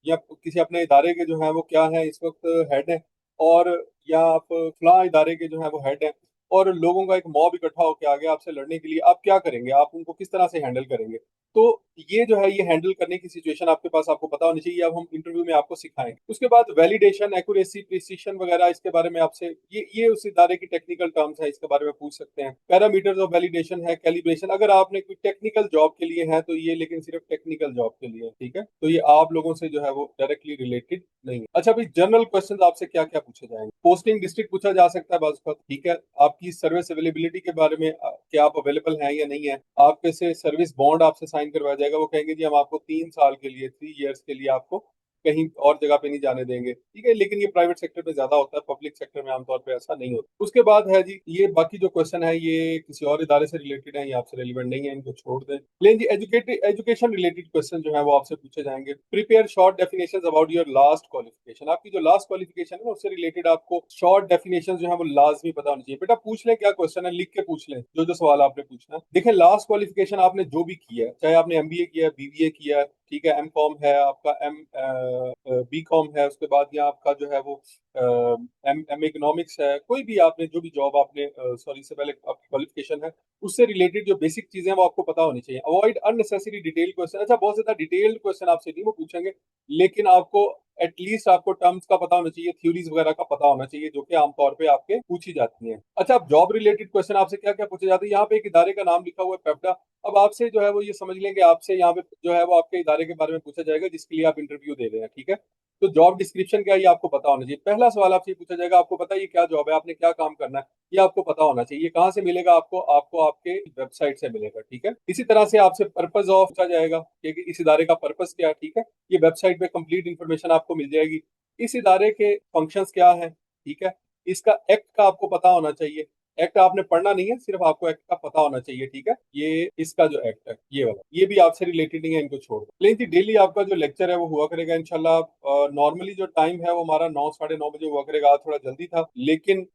या किसी अपने इदारे के जो है वो क्या है इस वक्त हेड है, और या आप फलां इदारे के जो है वो हेड है, और लोगों का एक मॉब इकट्ठा होकर आ गया आपसे लड़ने के लिए, आप क्या करेंगे, आप उनको किस तरह से हैंडल करेंगे। तो ये जो है ये हैंडल करने की सिचुएशन आपके पास आपको पता होनी चाहिए, अब हम इंटरव्यू में आपको सिखाएंगे। उसके बाद वैलिडेशन, एक्यूरेसी, प्रिसिशन वगैरह, इसके बारे में आपसे ये उस इदारे की टेक्निकल टर्म्स है, इसके बारे में पूछ सकते हैं। पैरामीटर्स ऑफ वैलिडेशन है, कैलिब्रेशन, अगर आपने कोई टेक्निकल जॉब के लिए है तो ये, लेकिन सिर्फ टेक्निकल जॉब के लिए, ठीक है, तो ये आप लोगों से जो है वो डायरेक्टली रिलेटेड नहीं है। अच्छा भाई, जनरल क्वेश्चन आपसे क्या क्या पूछे जाएंगे, पोस्टिंग डिस्ट्रिक्ट पूछा जा सकता है बाज़ वक़्त, ठीक है, आपकी सर्विस अवेलेबिलिटी के बारे में, क्या आप अवेलेबल हैं या नहीं है। आपके से सर्विस बॉन्ड आपसे साइन करवाया जाएगा, वो कहेंगे जी हम आपको 3 साल के लिए, 3 इयर्स के लिए आपको कहीं और जगह पे नहीं जाने देंगे, ठीक है, लेकिन ये प्राइवेट सेक्टर में ज्यादा होता है, पब्लिक सेक्टर में आमतौर पे ऐसा नहीं होता। उसके बाद है जी ये बाकी जो क्वेश्चन है ये किसी और इदारे से रिलेटेड है, ये आपसे रिलेवेंट नहीं है, इनको छोड़ दें। लेकिन जी एजुकेशन रिलेटेड क्वेश्चन जो है वो आपसे पूछे जाएंगे। Prepare short definition about your last qualification, आपकी जो लास्ट क्वालिफिकेशन है ना उससे रिलेटेड आपको शॉर्ट डेफिनेशन जो है वो लाजमी पता होनी चाहिए। बेटा पूछ लें क्या क्वेश्चन है, लिख के पूछ लें जो जो सवाल आपने पूछना है। देखिए लास्ट क्वालिफिकेशन आपने जो भी किया है, चाहे आपने एमबीए किया है, बीबीए किया है, ठीक है, एम कॉम है आपका, एम बी कॉम है, उसके बाद या आपका जो है वो एम एम इकोनॉमिक्स है, कोई भी आपने जो भी जॉब आपने सॉरी से पहले आपकी क्वालिफिकेशन है उससे रिलेटेड जो बेसिक चीजें हैं वो आपको पता होनी चाहिए। अवॉइड अननेसेसरी डिटेल क्वेश्चन, अच्छा बहुत ज्यादा डिटेल्ड क्वेश्चन आपसे नहीं वो पूछेंगे, लेकिन आपको एटलीस्ट आपको टर्म्स का पता होना चाहिए, थ्योरीज वगैरह का पता होना चाहिए जो कि आमतौर पे आपके पूछी जाती हैं। अच्छा, अब जॉब रिलेटेड क्वेश्चन आपसे क्या क्या पूछे जाते हैं, यहाँ पे एक इदारे का नाम लिखा हुआ है पेप्टा। अब आपसे जो है वो ये समझ लेंगे, आपसे यहाँ पे जो है वो आपके इदारे के बारे में पूछा जाएगा जिसके लिए आप इंटरव्यू दे रहे हैं, ठीक है। तो जॉब डिस्क्रिप्शन क्या है ये आपको पता होना चाहिए। पहला सवाल आपसे पूछा जाएगा, आपको पता है ये क्या जॉब है, आपने क्या काम करना है, ये आपको पता होना चाहिए। कहाँ से मिलेगा आपको, आपको आपके वेबसाइट से मिलेगा, ठीक है। इसी तरह से आपसे पर्पज ऑफ पूछा जाएगा कि इस इदारे का पर्पज क्या है, ठीक है, ये वेबसाइट पे कंप्लीट इंफॉर्मेशन आपको मिल जाएगी। इस इदारे के फंक्शंस क्या हैं, ठीक है, इसका एक्ट का आपको पता होना चाहिए, एक्ट आपने पढ़ना नहीं है, सिर्फ आपको एक्ट का पता होना चाहिए, ठीक है। ये इसका जो एक्ट है ये वाला, ये भी आपसे रिलेटेड नहीं है, इनको छोड़ दो। लेकिन डेली आपका जो लेक्चर है वो हुआ करेगा इंशाल्लाह। नॉर्मली जो टाइम है वो हमारा 9 साढ़े 9 बजे हुआ करेगा, आज थोड़ा जल्दी था, लेकिन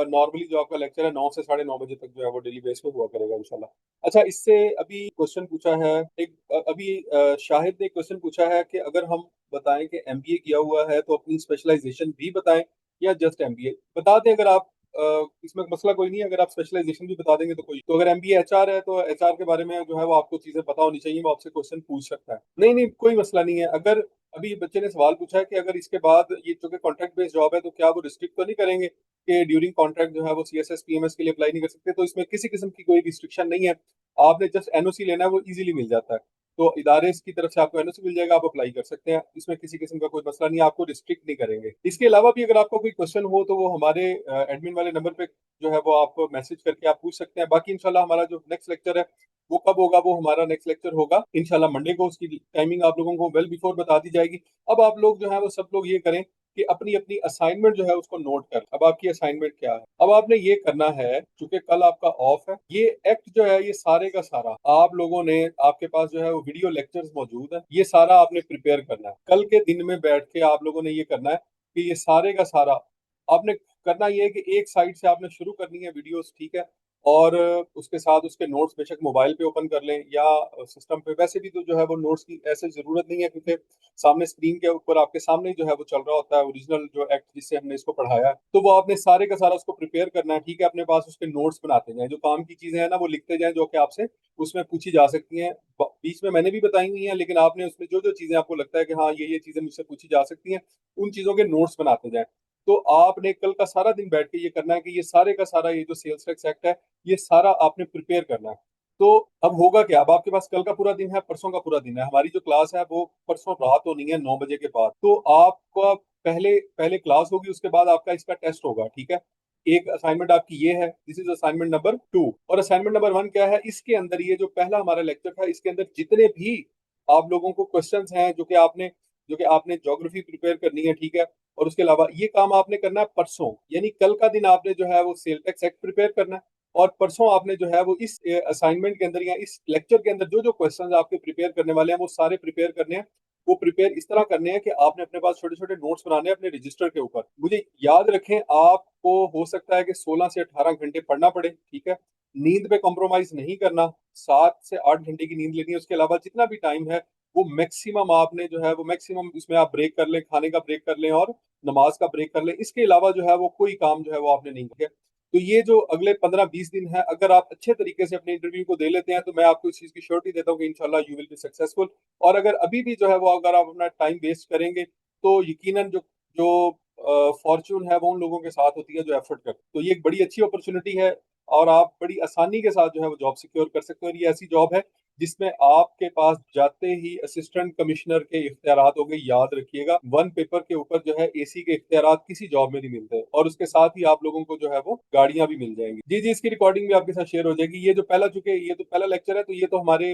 नॉर्मली जो आपका लेक्चर है 9 से साढ़े 9 बजे तक जो है वो डेली बेस पे हुआ करेगा इंशाल्लाह। अच्छा, इससे अभी क्वेश्चन पूछा है एक, अभी शाहिद ने क्वेश्चन पूछा है कि अगर हम बताएं कि एमबीए किया हुआ है तो अपनी स्पेशलाइजेशन भी बताएं या जस्ट एमबीए बता दें। अगर आप इसमें मसला कोई नहीं है, अगर आप स्पेशलाइजेशन भी बता देंगे तो कोई, तो अगर एमबीए एचआर है तो एचआर के बारे में जो है वो आपको चीजें पता होनी चाहिए, वो आपसे क्वेश्चन पूछ सकता है। नहीं नहीं, कोई मसला नहीं है। अगर अभी बच्चे ने सवाल पूछा है कि अगर इसके बाद ये चूंकि कॉन्ट्रैक्ट बेस्ड जॉब है तो क्या वो रिस्ट्रिक्ट तो नहीं करेंगे कि ड्यूरिंग कॉन्ट्रैक्ट जो है वो सीएसएस पीएमएस के लिए अप्लाई नहीं कर सकते। तो इसमें किसी किस्म की कोई रिस्ट्रिक्शन नहीं है, आपने जस्ट एनओसी लेना है, वो इजीली मिल जाता है। तो इदारे की तरफ से आपको एनओसी मिल जाएगा, आप अप्लाई कर सकते हैं, इसमें किसी किस्म का कोई मसला नहीं है, आपको रिस्ट्रिक्ट नहीं करेंगे। इसके अलावा भी अगर आपको कोई क्वेश्चन हो तो वो हमारे एडमिन वाले नंबर पे जो है वो आप मैसेज करके आप पूछ सकते हैं। बाकी इंशाल्लाह हमारा जो नेक्स्ट लेक्चर है वो कब होगा, वो हमारा नेक्स्ट लेक्चर होगा इंशाल्लाह मंडे को, उसकी टाइमिंग आप लोगों को वेल बिफोर बता दी जाएगी। अब आप लोग जो है वो सब लोग ये करें कि अपनी अपनी असाइनमेंट जो है उसको नोट कर। अब आपकी असाइनमेंट क्या है, अब आपने ये करना है, क्योंकि कल आपका ऑफ है, ये एक्ट जो है ये सारे का सारा आप लोगों ने, आपके पास जो है वो वीडियो लेक्चर्स मौजूद है, ये सारा आपने प्रिपेयर करना है। कल के दिन में बैठ के आप लोगों ने ये करना है कि ये सारे का सारा आपने करना, ये है कि एक साइड से आपने शुरू करनी है वीडियोस, ठीक है। और उसके साथ उसके नोट्स बेशक मोबाइल पे ओपन कर लें या सिस्टम पे, वैसे भी तो जो है वो नोट्स की ऐसे जरूरत नहीं है, क्योंकि सामने स्क्रीन के ऊपर आपके सामने जो है वो चल रहा होता है ओरिजिनल जो एक्ट जिससे हमने इसको पढ़ाया है। तो वो आपने सारे का सारा उसको प्रिपेयर करना है, ठीक है। अपने पास उसके नोट्स बनाते जाएं, जो काम की चीजें हैं ना वो लिखते जाएं, जो कि आपसे उसमें पूछी जा सकती हैं। बीच में मैंने भी बताई हुई हैं, लेकिन आपने उसमें जो जो चीजें आपको लगता है कि हाँ ये चीजें मुझसे पूछी जा सकती हैं, उन चीजों के नोट्स बनाते जाएं। तो आपने कल का सारा दिन बैठ के ये करना है कि ये सारे का सारा ये जो सेल्स टैक्स एक्ट है ये सारा आपने प्रिपेयर करना है। तो अब होगा क्या, अब आपके पास कल का पूरा दिन है, परसों का पूरा दिन है, हमारी जो क्लास है वो परसों रात होनी है 9 बजे के बाद। तो आपका पहले पहले क्लास होगी, उसके बाद आपका इसका टेस्ट होगा, ठीक है। एक असाइनमेंट आपकी ये है, दिस इज असाइनमेंट नंबर 2। और असाइनमेंट नंबर 1 क्या है, इसके अंदर ये जो पहला हमारा लेक्चर था इसके अंदर जितने भी आप लोगों को क्वेश्चंस हैं जो कि आपने ज्योग्राफी प्रिपेयर करनी है, ठीक है। और उसके अलावा ये काम आपने करना है परसों, यानी कल का दिन आपने जो है वो सेल टैक्स एक्ट प्रिपेयर करना है। और परसों आपने जो है वो इस असाइनमेंट के अंदर या इस लेक्चर के अंदर जो जो क्वेश्चंस आपके प्रिपेयर करने वाले हैं वो सारे प्रिपेयर करने हैं। वो प्रिपेयर इस तरह करने हैं कि आपने अपने पास छोटे छोटे नोट्स बनाने हैं अपने रजिस्टर के ऊपर। मुझे याद रखें, आपको हो सकता है कि 16 से 18 घंटे पढ़ना पड़े, ठीक है। नींद पे कॉम्प्रोमाइज नहीं करना, 7 से 8 घंटे की नींद लेनी है। उसके अलावा जितना भी टाइम है वो मैक्सिमम आपने जो है वो मैक्सिमम इसमें आप ब्रेक कर लें, खाने का ब्रेक कर लें और नमाज का ब्रेक कर लें। इसके अलावा जो है वो कोई काम जो है वो आपने नहीं किया। तो ये जो अगले 15-20 दिन है, अगर आप अच्छे तरीके से अपने इंटरव्यू को दे लेते हैं तो मैं आपको इस चीज की श्योरिटी देता हूँ कि इंशाल्लाह यू विल बी सक्सेसफुल। और अगर अभी भी जो है वो अगर आप अपना टाइम वेस्ट करेंगे तो यकीनन जो जो फॉर्चून है वो उन लोगों के साथ होती है जो एफर्ट करते हैं। तो ये एक बड़ी अच्छी अपॉर्चुनिटी है और आप बड़ी आसानी के साथ जो है वो जॉब सिक्योर कर सकते हैं। और ये ऐसी जॉब है जिसमें आपके पास जाते ही असिस्टेंट कमिश्नर के इख्तियारात हो गए, याद रखिएगा। वन पेपर के ऊपर जो है एसी के इख्तियारात किसी जॉब में नहीं मिलते, और उसके साथ ही आप लोगों को जो है वो गाड़ियां भी मिल जाएंगी। जी जी, इसकी रिकॉर्डिंग भी आपके साथ शेयर हो जाएगी। ये जो पहला, चूंकि ये तो पहला लेक्चर है तो ये तो हमारे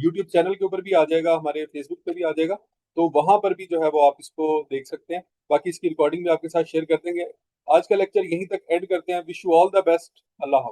यूट्यूब चैनल के ऊपर भी आ जाएगा, हमारे फेसबुक पे भी आ जाएगा, तो वहां पर भी जो है वो आप इसको देख सकते हैं। बाकी इसकी रिकॉर्डिंग भी आपके साथ शेयर कर देंगे। आज का लेक्चर यहीं तक एंड करते हैं। Wish you all the best. अल्लाह हाफ़िज़।